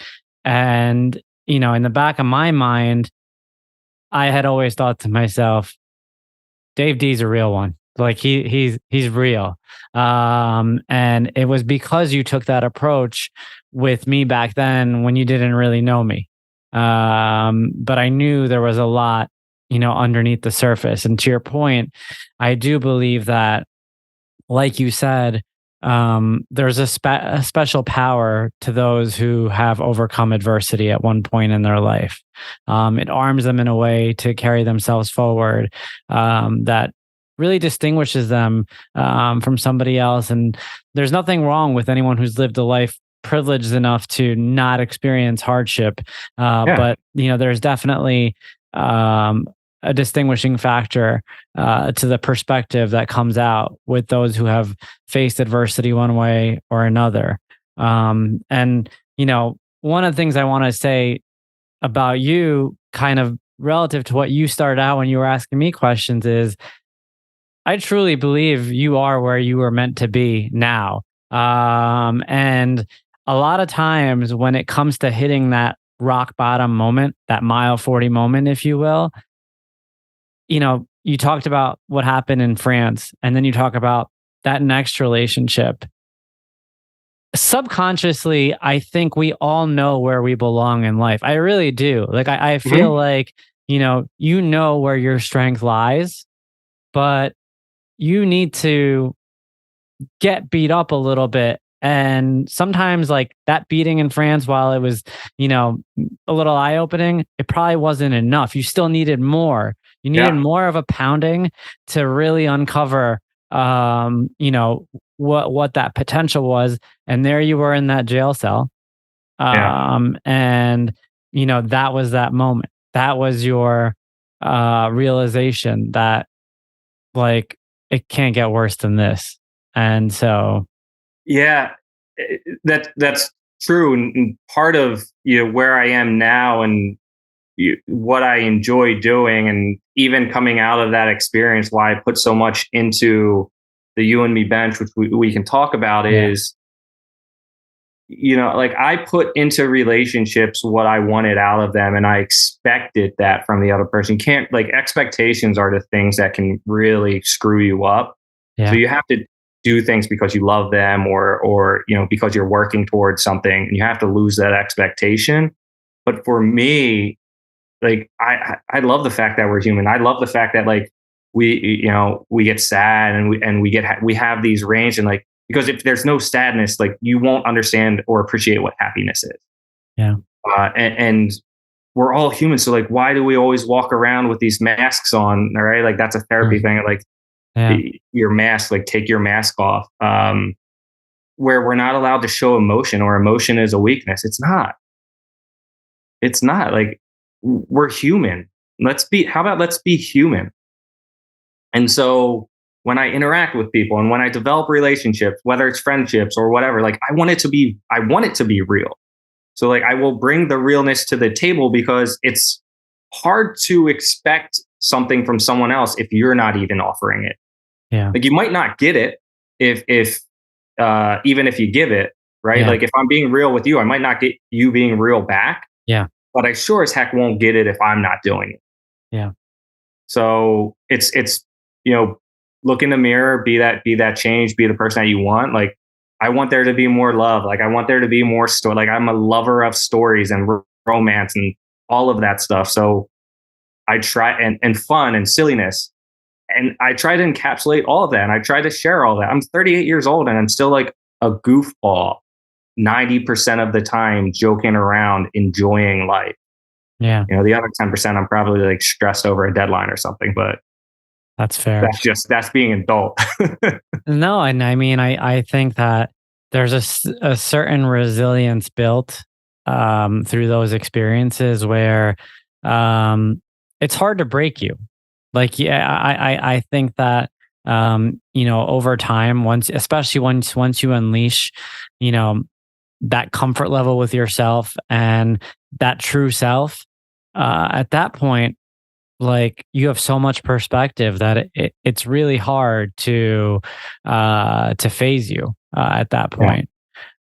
And, in the back of my mind, I had always thought to myself, Dave D's a real one. Like, he's real. And it was because you took that approach with me back then when you didn't really know me. But I knew there was a lot, underneath the surface. And to your point, I do believe that, like you said, there's a special power to those who have overcome adversity at one point in their life. It arms them in a way to carry themselves forward, that really distinguishes them from somebody else. And there's nothing wrong with anyone who's lived a life privileged enough to not experience hardship. But, there's definitely a distinguishing factor to the perspective that comes out with those who have faced adversity one way or another. And, one of the things I want to say about you, kind of relative to what you started out when you were asking me questions, is I truly believe you are where you were meant to be now. And a lot of times when it comes to hitting that rock bottom moment, that mile 40 moment, if you will, you talked about what happened in France, and then you talk about that next relationship. Subconsciously, I think we all know where we belong in life. I really do. Like, I feel like, where your strength lies, but you need to get beat up a little bit. And sometimes, like, that beating in France, while it was, a little eye opening, it probably wasn't enough. You still needed more. You needed more of a pounding to really uncover, what that potential was. And there you were in that jail cell. And, that was that moment. That was your realization that, like, it can't get worse than this. And so, that's true. And part of where I am now, and what I enjoy doing, and even coming out of that experience, why I put so much into the You and Me bench, which we can talk about, is, like, I put into relationships what I wanted out of them, and I expected that from the other person. You can't, like, expectations are the things that can really screw you up. So you have to do things because you love them, or because you're working towards something, and you have to lose that expectation. But for me, like, I love the fact that we're human. I love the fact that, like, we get sad, and we have these range, and, like, because if there's no sadness, like, you won't understand or appreciate what happiness is. Yeah. And we're all human. So, like, why do we always walk around with these masks on? All right. Like, that's a therapy thing. Like, your mask, like, take your mask off, where we're not allowed to show emotion, or emotion is a weakness. It's not like, we're human. Let's be human. And so when I interact with people, and when I develop relationships, whether it's friendships or whatever, like, I want it to be real. So, like, I will bring the realness to the table, because it's hard to expect something from someone else if you're not even offering it. Yeah. Like, you might not get it if even if you give it, right? Yeah. Like, if I'm being real with you, I might not get you being real back. Yeah. But I sure as heck won't get it if I'm not doing it. Yeah. So it's look in the mirror, be that change, be the person that you want. Like, I want there to be more love. Like, I want there to be more story. Like, I'm a lover of stories and romance and all of that stuff. So I try, and fun and silliness. And I try to encapsulate all of that. And I try to share all that. I'm 38 years old, and I'm still, like, a goofball 90% of the time, joking around, enjoying life. Yeah. The other 10%, I'm probably, like, stressed over a deadline or something, but that's fair. That's being adult. No, and I mean, I think that there's a certain resilience built through those experiences where it's hard to break you. Like, yeah, I think that, over time, especially once you unleash, you know, that comfort level with yourself and that true self, at that point, like you have so much perspective that it's really hard to phase you at that Yeah. point.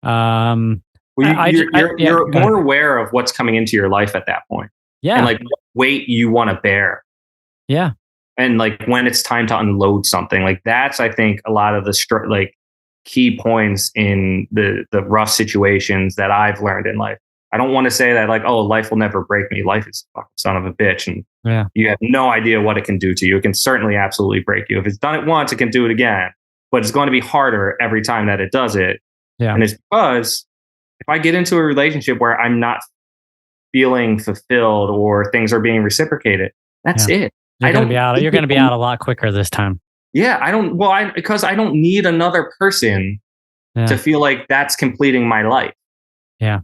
Um, Well, yeah, you're go ahead. more aware of what's coming into your life at that point, and Yeah, like what weight you want to bear, yeah, and like when it's time to unload something. Like that's, I think, a lot of the like key points in the rough situations that I've learned in life. I don't want to say that like, oh, life will never break me. Life is a fucking son of a bitch, and yeah, you have no idea what it can do to you. It can certainly absolutely break you. If it's done it once, it can do it again, but it's going to be harder every time that it does it. yeah, And it's because if I get into a relationship where I'm not feeling fulfilled or things are being reciprocated, that's yeah. it. You're I gonna be don't out. need You're gonna be out a lot quicker this time. yeah, I don't well, I because I don't need another person to Yeah, feel like that's completing my life. yeah.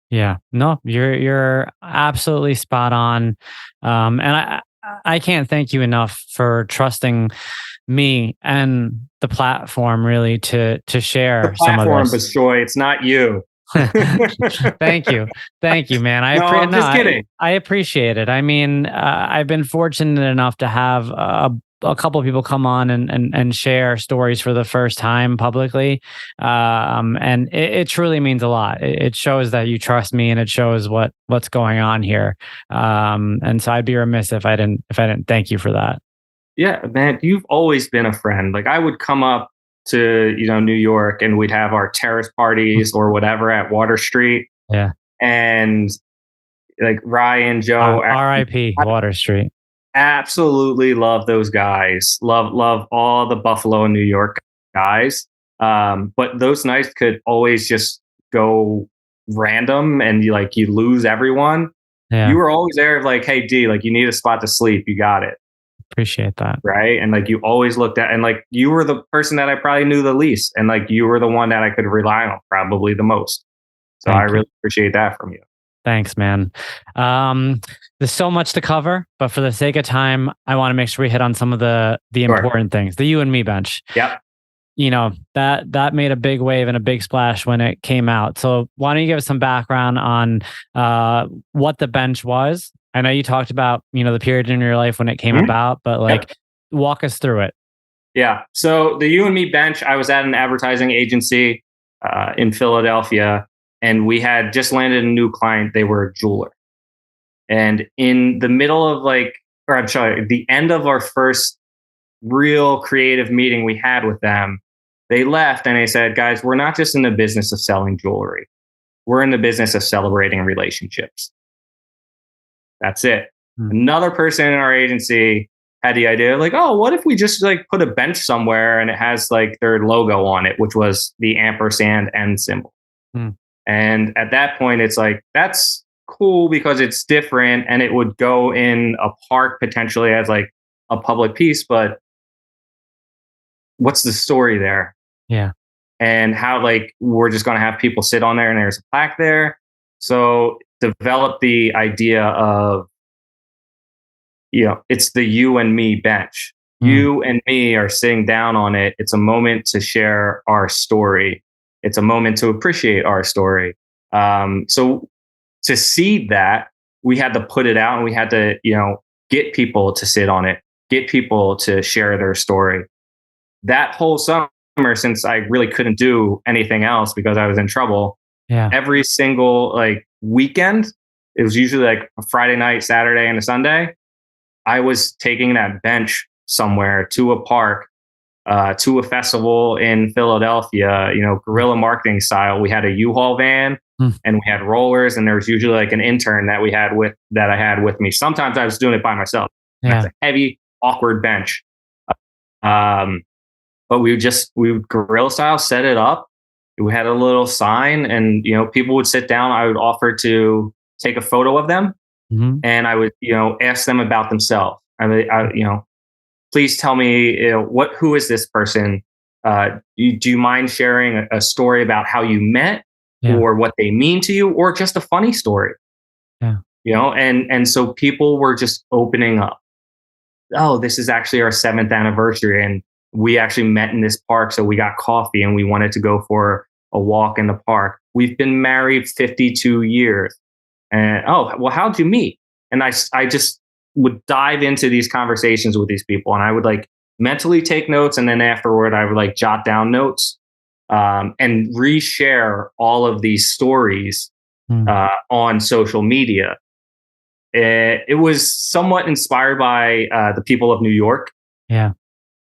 Yeah, no, you're absolutely spot on, and I can't thank you enough for trusting me and the platform really to The share some of platform, this. Bishoy, it's not you. Thank you, man. No, I'm No, just kidding. I appreciate it. I mean, I've been fortunate enough to have a couple of people come on and share stories for the first time publicly, and it truly means a lot. It shows that you trust me, and it shows what's going on here. And so I'd be remiss if I didn't thank you for that. Yeah, man, you've always been a friend. Like I would come up to, New York and we'd have our terrace parties or whatever at Water Street. Yeah. And like Ryan, Joe, R.I.P. Water Street. absolutely love those guys. Love all the Buffalo and New York guys. But those nights could always just go random, and you lose everyone. You Yeah, were always there, like, hey D, like you need a spot to sleep, you got it, appreciate that. right? And like you always looked at, and like you were the person that I probably knew the least, and like you were the one that I could rely on probably the most. So I Thank you. really appreciate that from you. Thanks, man. Um, there's so much to cover, but for the sake of time, I want to make sure we hit on some of the Sure. important things. The you and me bench. Yep. That made a big wave and a big splash when it came out. So why don't you give us some background on what the bench was? I know you talked about the period in your life when it came Mhm. about, but Yep. like walk us through it. Yeah. So the You and Me bench, I was at an advertising agency in Philadelphia, and we had just landed a new client. They were a jeweler. And in the middle of or I'm sorry, the end of our first real creative meeting we had with them, they left and they said, guys, we're not just in the business of selling jewelry. We're in the business of celebrating relationships. That's it. Hmm. Another person in our agency had the idea like, oh, what if we just like put a bench somewhere and it has like their logo on it, which was the ampersand N symbol. Hmm. And at that point, it's like, that's cool because it's different and it would go in a park potentially as like a public piece. But what's the story there? Yeah. And how like we're just going to have people sit on there and there's a plaque there. So develop the idea of, it's the you and me bench. Hmm. You and me are sitting down on it. It's a moment to share our story. It's a moment to appreciate our story. So to seed that, we had to put it out and we had to, get people to sit on it, get people to share their story. That whole summer, since I really couldn't do anything else because I was in trouble, Yeah. every single like weekend, it was usually like a Friday night, Saturday, and a Sunday. I was taking that bench somewhere to a park, to a festival in Philadelphia, guerrilla marketing style. We had a U-Haul van and we had rollers, and there was usually like an intern that I had with me. Sometimes I was doing it by myself. Yeah. That's a heavy, awkward bench. But we would guerrilla style set it up. We had a little sign, and people would sit down. I would offer to take a photo of them, Hmm. and I would ask them about themselves. Please tell me who is this person? Do you mind sharing a story about how you met, Yeah. or what they mean to you, or just a funny story? Yeah. And so people were just opening up. oh, this is actually our 7th anniversary. And we actually met in this park. So we got coffee and we wanted to go for a walk in the park. We've been married 52 years. And oh, well, how'd you meet? And I just would dive into these conversations with these people, and I would like mentally take notes. And then afterward, I would like jot down notes and reshare all of these stories on social media. It was somewhat inspired by the people of New York. Yeah.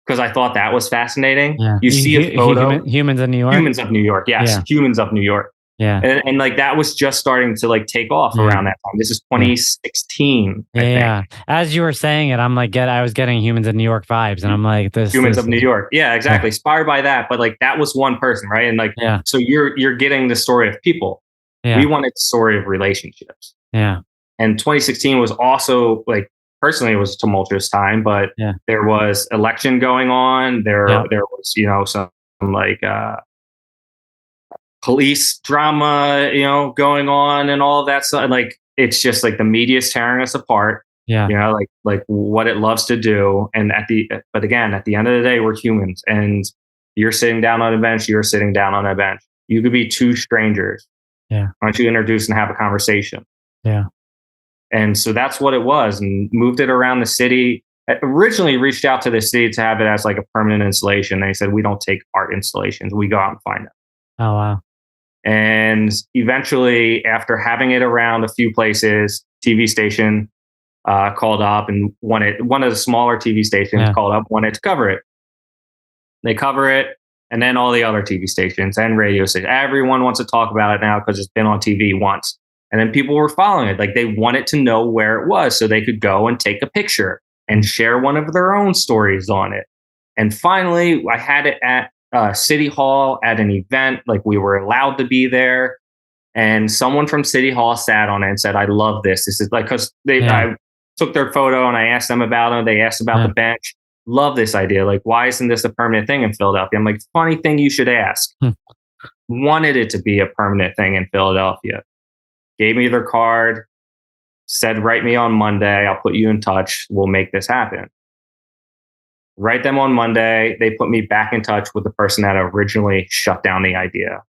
Because I thought that was fascinating. Yeah. You see a photo. Humans of New York? Humans of New York. Yes. Yeah. Humans of New York. Yeah. And like that was just starting to like take off around that time. This is 2016. I think. Yeah. As you were saying it, I'm like, I was getting Humans of New York vibes. And I'm like, Humans of New York. Yeah, exactly. Inspired by that. But like that was one person, right? And like, so you're getting the story of people. Yeah. We wanted the story of relationships. Yeah. And 2016 was also like, personally, it was a tumultuous time, but there was election going on. There was, some like police drama, going on and all of that stuff. Like, it's just like the media's tearing us apart. Yeah. Like what it loves to do. And but again, at the end of the day, we're humans, and you're sitting down on a bench. You're sitting down on a bench. You could be two strangers. Yeah. Why don't you introduce and have a conversation? Yeah. And so that's what it was, and moved it around the city. I originally reached out to the city to have it as like a permanent installation. They said, we don't take art installations. We go out and find them. Oh, wow. And eventually, after having it around a few places, TV station called up and one of the smaller TV stations called up, wanted to cover it. They cover it. And then all the other TV stations and radio stations, everyone wants to talk about it now because it's been on TV once. And then people were following it. Like, they wanted to know where it was so they could go and take a picture and share one of their own stories on it. And finally, I had it at City Hall at an event. Like, we were allowed to be there. And someone from City Hall sat on it and said, I love this. This is like, because I took their photo and I asked them about it. They asked about the bench. Love this idea. Like, why isn't this a permanent thing in Philadelphia? I'm like, funny thing you should ask. Wanted it to be a permanent thing in Philadelphia. Gave me their card, said, write me on Monday. I'll put you in touch. We'll make this happen. Write them on Monday. They put me back in touch with the person that originally shut down the idea.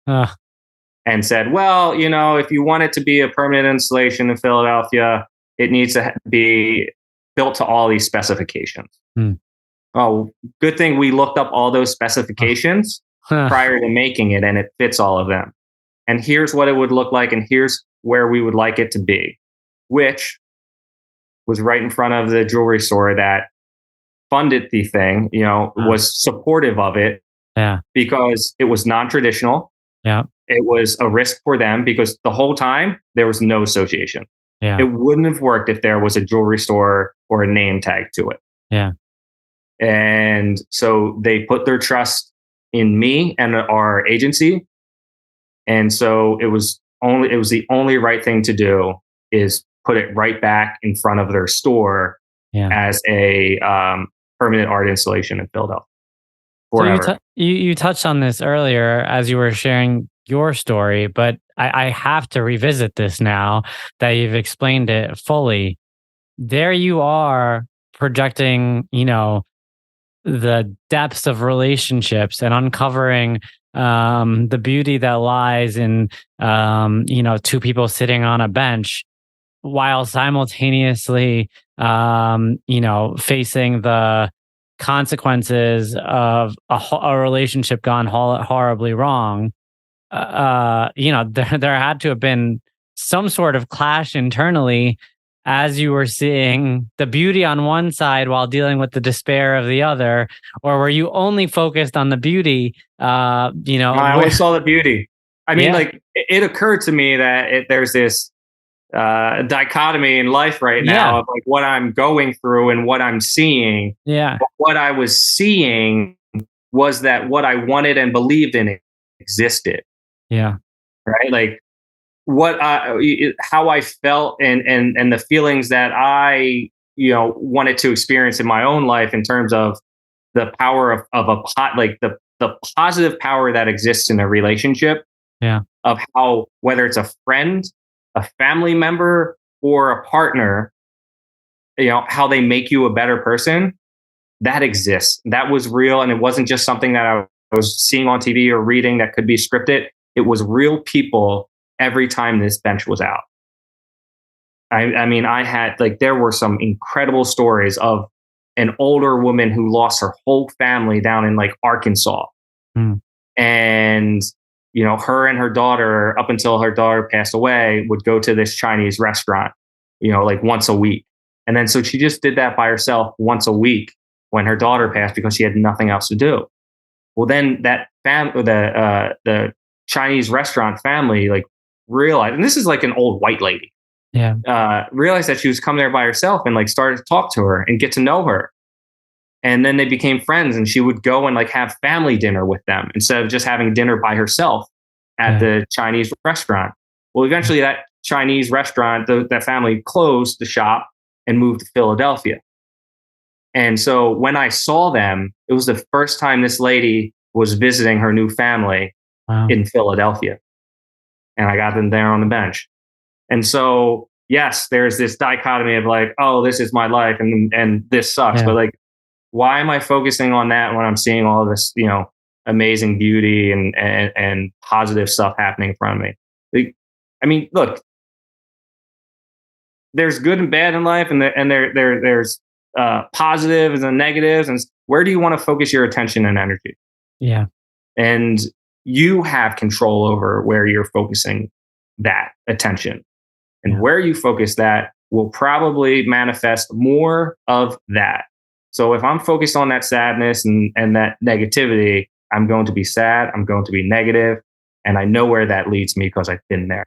And said, well, if you want it to be a permanent installation in Philadelphia, it needs to be built to all these specifications. Oh, good thing we looked up all those specifications prior to making it, and it fits all of them. And here's what it would look like, and here's where we would like it to be, which was right in front of the jewelry store that funded the thing, was supportive of it because it was non-traditional. Yeah. It was a risk for them because the whole time there was no association. Yeah. It wouldn't have worked if there was a jewelry store or a name tag to it. Yeah. And so they put their trust in me and our agency. And so it was the only right thing to do is put it right back in front of their store as a permanent art installation in Philadelphia. So you touched on this earlier as you were sharing your story, but I have to revisit this now that you've explained it fully. There you are projecting, the depths of relationships and uncovering the beauty that lies in, two people sitting on a bench while simultaneously, facing the consequences of a relationship gone horribly wrong. There had to have been some sort of clash internally as you were seeing the beauty on one side while dealing with the despair of the other, or were you only focused on the beauty? I always saw the beauty. I mean, like it occurred to me that there's this dichotomy in life right now of like what I'm going through and what I'm seeing. Yeah. But what I was seeing was that what I wanted and believed in existed. Yeah. Right. Like how I felt and the feelings that I, wanted to experience in my own life in terms of the power of the positive power that exists in a relationship. Yeah. Of how, whether it's a friend, a family member, or a partner, how they make you a better person, that exists. That was real. And it wasn't just something that I was seeing on TV or reading that could be scripted. It was real people every time this bench was out. I mean, I had there were some incredible stories of an older woman who lost her whole family down in Arkansas. Mm. And, her and her daughter, up until her daughter passed away, would go to this Chinese restaurant, once a week. And then so she just did that by herself once a week when her daughter passed because she had nothing else to do. Well, then that the Chinese restaurant family realized, and this is an old white lady, realized that she was coming there by herself and started to talk to her and get to know her. And then they became friends, and she would go and have family dinner with them instead of just having dinner by herself at the Chinese restaurant. Well, eventually that Chinese restaurant, that family closed the shop and moved to Philadelphia. And so when I saw them, it was the first time this lady was visiting her new family in Philadelphia. And I got them there on the bench. And so, yes, there's this dichotomy of oh, this is my life and this sucks. But why am I focusing on that when I'm seeing all this, amazing beauty and positive stuff happening in front of me? I mean, look, there's good and bad in life, and there's positives and negatives. And where do you want to focus your attention and energy? Yeah. And you have control over where you're focusing that attention. And where you focus that will probably manifest more of that. So if I'm focused on that sadness and that negativity, I'm going to be sad. I'm going to be negative. And I know where that leads me because I've been there.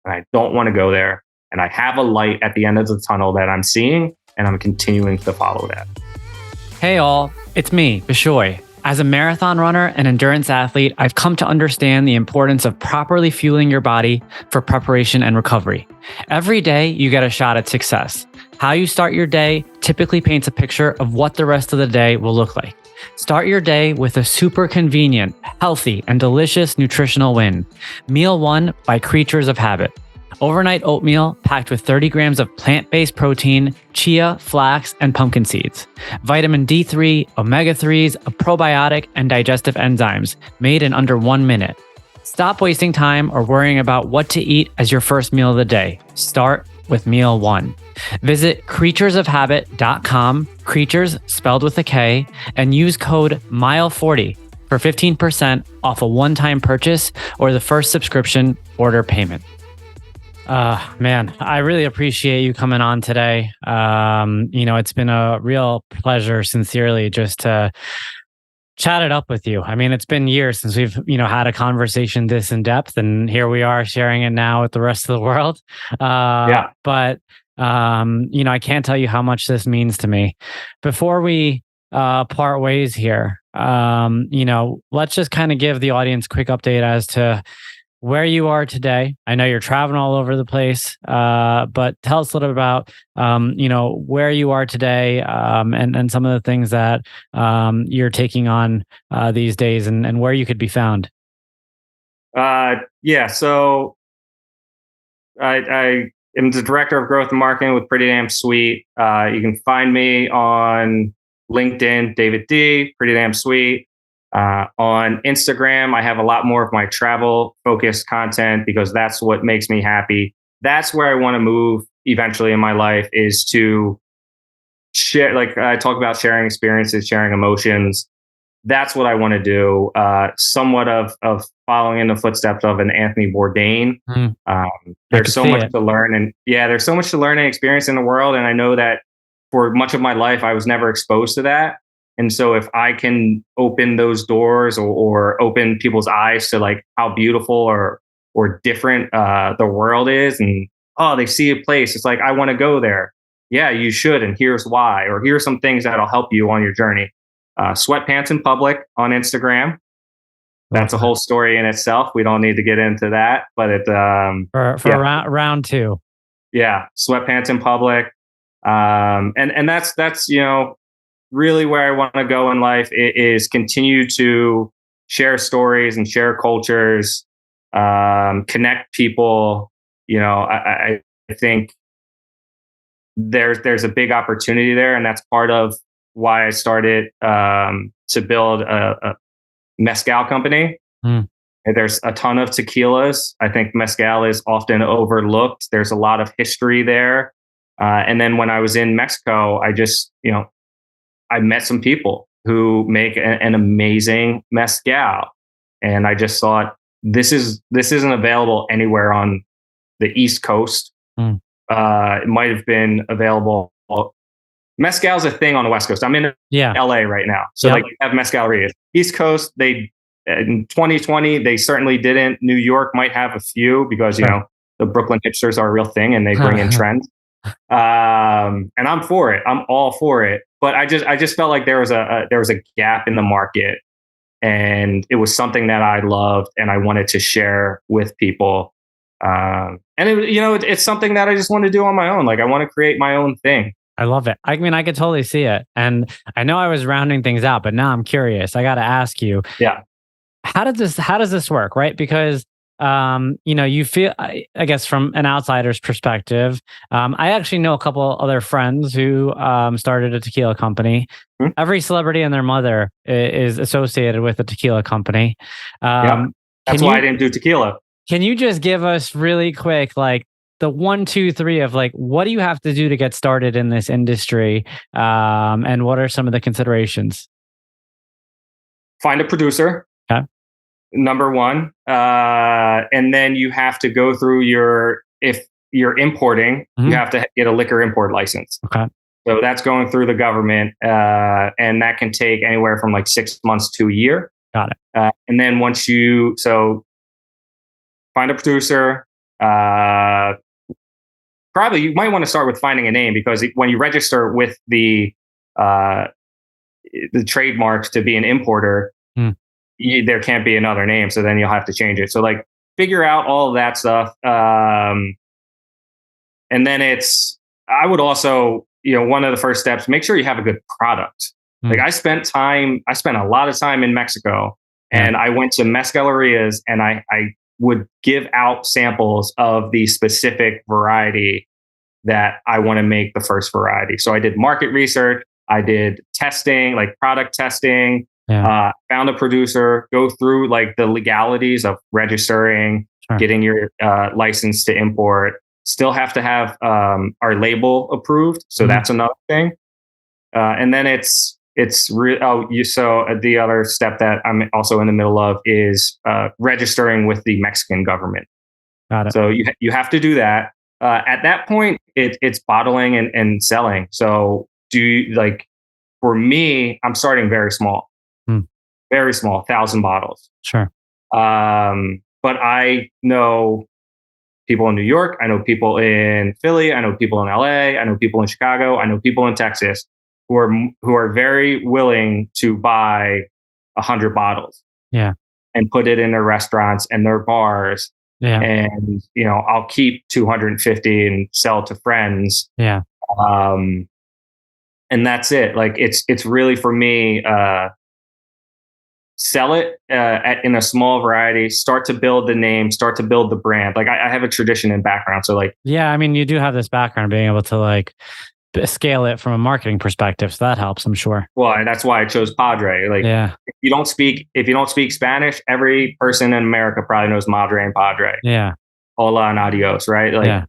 And I don't want to go there. And I have a light at the end of the tunnel that I'm seeing, and I'm continuing to follow that. Hey all, it's me, Bishoy. As a marathon runner and endurance athlete, I've come to understand the importance of properly fueling your body for preparation and recovery. Every day, you get a shot at success. How you start your day typically paints a picture of what the rest of the day will look like. Start your day with a super convenient, healthy, and delicious nutritional win. Meal 1 by Creatures of Habit. Overnight oatmeal packed with 30 grams of plant-based protein, chia, flax, and pumpkin seeds. Vitamin D3, omega-3s, a probiotic, and digestive enzymes made in under 1 minute. Stop wasting time or worrying about what to eat as your first meal of the day. Start with meal 1. Visit creaturesofhabit.com, creatures spelled with a K, and use code MILE40 for 15% off a one-time purchase or the first subscription order payment. Man, I really appreciate you coming on today. It's been a real pleasure, sincerely, just to chat it up with you. I mean, it's been years since we've, had a conversation this in depth, and here we are sharing it now with the rest of the world. But, I can't tell you how much this means to me. Before we part ways here, let's just kind of give the audience a quick update as to where you are today. I know you're traveling all over the place, but tell us a little bit about, where you are today, and some of the things that you're taking on these days, and where you could be found. So I am the director of growth and marketing with Pretty Damn Sweet. You can find me on LinkedIn, David D, Pretty Damn Sweet. On Instagram, I have a lot more of my travel focused content because that's what makes me happy. That's where I want to move eventually in my life, is to share. Like I talk about sharing experiences, sharing emotions. That's what I want to do. Somewhat of following in the footsteps of an Anthony Bourdain. There's so much to learn, and there's so much to learn and experience in the world. And I know that for much of my life, I was never exposed to that. And so if I can open those doors or open people's eyes to how beautiful or different the world is, and they see a place, it's I want to go there. Yeah, you should. And here's why, or here's some things that'll help you on your journey. Sweatpants in public on Instagram. That's a whole story in itself. We don't need to get into that, but it round 2. Yeah, sweatpants in public. And that's really where I want to go in life, is continue to share stories and share cultures, connect people. I think there's a big opportunity there, and that's part of why I started to build a mezcal company. Mm. There's a ton of tequilas. I think mezcal is often overlooked. There's a lot of history there. And then when I was in Mexico, I just, I met some people who make an amazing mezcal. And I just thought, this isn't available anywhere on the East Coast. Mm. It might have been available. Mezcal's a thing on the West Coast. I'm in LA right now. So like you have mezcalerias. East Coast, in 2020, they certainly didn't. New York might have a few because, the Brooklyn hipsters are a real thing and they bring in trends. And I'm for it. I'm all for it. But I just felt like there was a gap in the market, and it was something that I loved and I wanted to share with people. And it's something that I just want to do on my own. Like I want to create my own thing. I love it. I mean, I could totally see it. And I know I was rounding things out, but now I'm curious. I got to ask you. Yeah. How does this work? Right. Because, you feel, I guess from an outsider's perspective, I actually know a couple other friends who started a tequila company. Mm-hmm. Every celebrity and their mother is associated with a tequila company. That's why I didn't do tequila. Can you just give us really quick, like, the 1, 2, 3 of like, what do you have to do to get started in this industry? And what are some of the considerations? Find a producer. Okay. Number one. And then you have to go through if you're importing, you have to get a liquor import license. Okay. So that's going through the government. And that can take anywhere from like 6 months to a year. Got it. And then find a producer, probably you might want to start with finding a name, because when you register with the trademarks to be an importer, there can't be another name. So then you'll have to change it. So like figure out all of that stuff. And then I would also, one of the first steps, make sure you have a good product. Like I spent a lot of time in Mexico, and I went to mezcalerias, and I would give out samples of the specific variety that I want to make the first variety. So I did market research, I did testing, like product testing, found a producer, go through like the legalities of registering, getting your license to import. Still have to have our label approved. So that's another thing. And then so the other step that I'm also in the middle of is registering with the Mexican government. Got it. So you have to do that. At that point, it's bottling and selling. So for me, I'm starting very small, 1,000 bottles. Sure. But I know people in New York. I know people in Philly. I know people in LA. I know people in Chicago. I know people in Texas who are very willing to buy 100 bottles, and put it in their restaurants and their bars, and I'll keep 250 and sell to friends, and that's it. Like it's really for me, sell it in a small variety, start to build the name, start to build the brand. Like I have a tradition and background, so like I mean, you do have this background being able to like scale it from a marketing perspective, so that helps, I'm sure. Well, and that's why I chose Padre. Like, if you don't speak Spanish, every person in America probably knows Madre and Padre. Hola and adios, right? Like,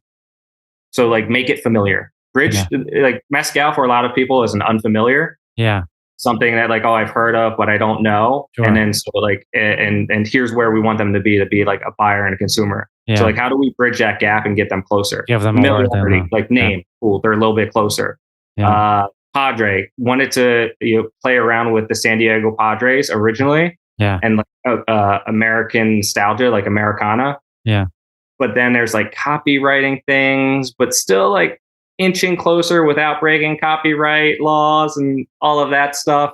so like make it familiar. Like mezcal for a lot of people is an unfamiliar. Something that like, I've heard of, but I don't know. Sure. And then so like, and here's where we want them to be like a buyer and a consumer. So like, how do we bridge that gap and get them closer? Give them like name, cool. They're a little bit closer. Padre wanted to play around with the San Diego Padres originally, and like American nostalgia, like Americana. But then there's like copywriting things, but still like inching closer without breaking copyright laws and all of that stuff.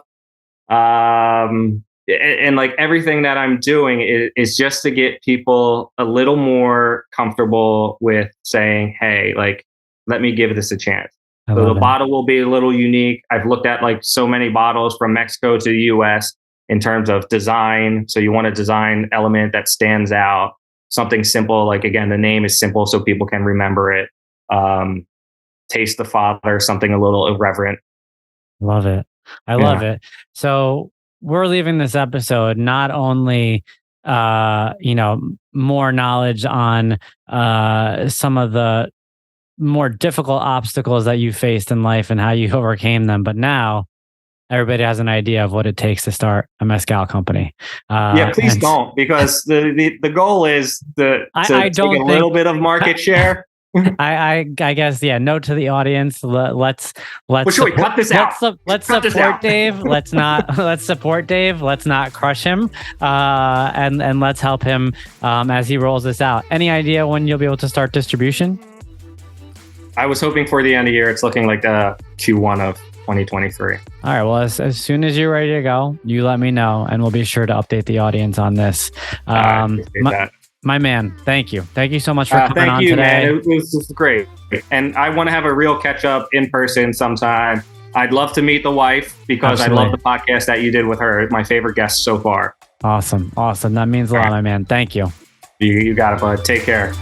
And like everything that I'm doing is just to get people a little more comfortable with saying, hey, like, let me give this a chance. So the bottle will be a little unique. I've looked at like so many bottles from Mexico to the US in terms of design. So you want a design element that stands out, something simple. Like, again, the name is simple so people can remember it. Taste the Father, something a little irreverent. Love it. I love it. So we're leaving this episode not only, more knowledge on some of the more difficult obstacles that you faced in life and how you overcame them, but now everybody has an idea of what it takes to start a mezcal company. Please don't, because the goal is to take a little bit of market share. I guess, note to the audience. Let's cut this out. Let's support Dave. Let's support Dave. Let's not crush him. And let's help him as he rolls this out. Any idea when you'll be able to start distribution? I was hoping for the end of the year. It's looking like Q1 of 2023. All right. Well, as soon as you're ready to go, you let me know, and we'll be sure to update the audience on this. My man, thank you. Thank you so much for coming on today. Man. It was great. And I want to have a real catch up in person sometime. I'd love to meet the wife, because Absolutely. I love the podcast that you did with her. My favorite guest so far. Awesome. That means a lot, my man. Thank you. You got it, bud. Take care.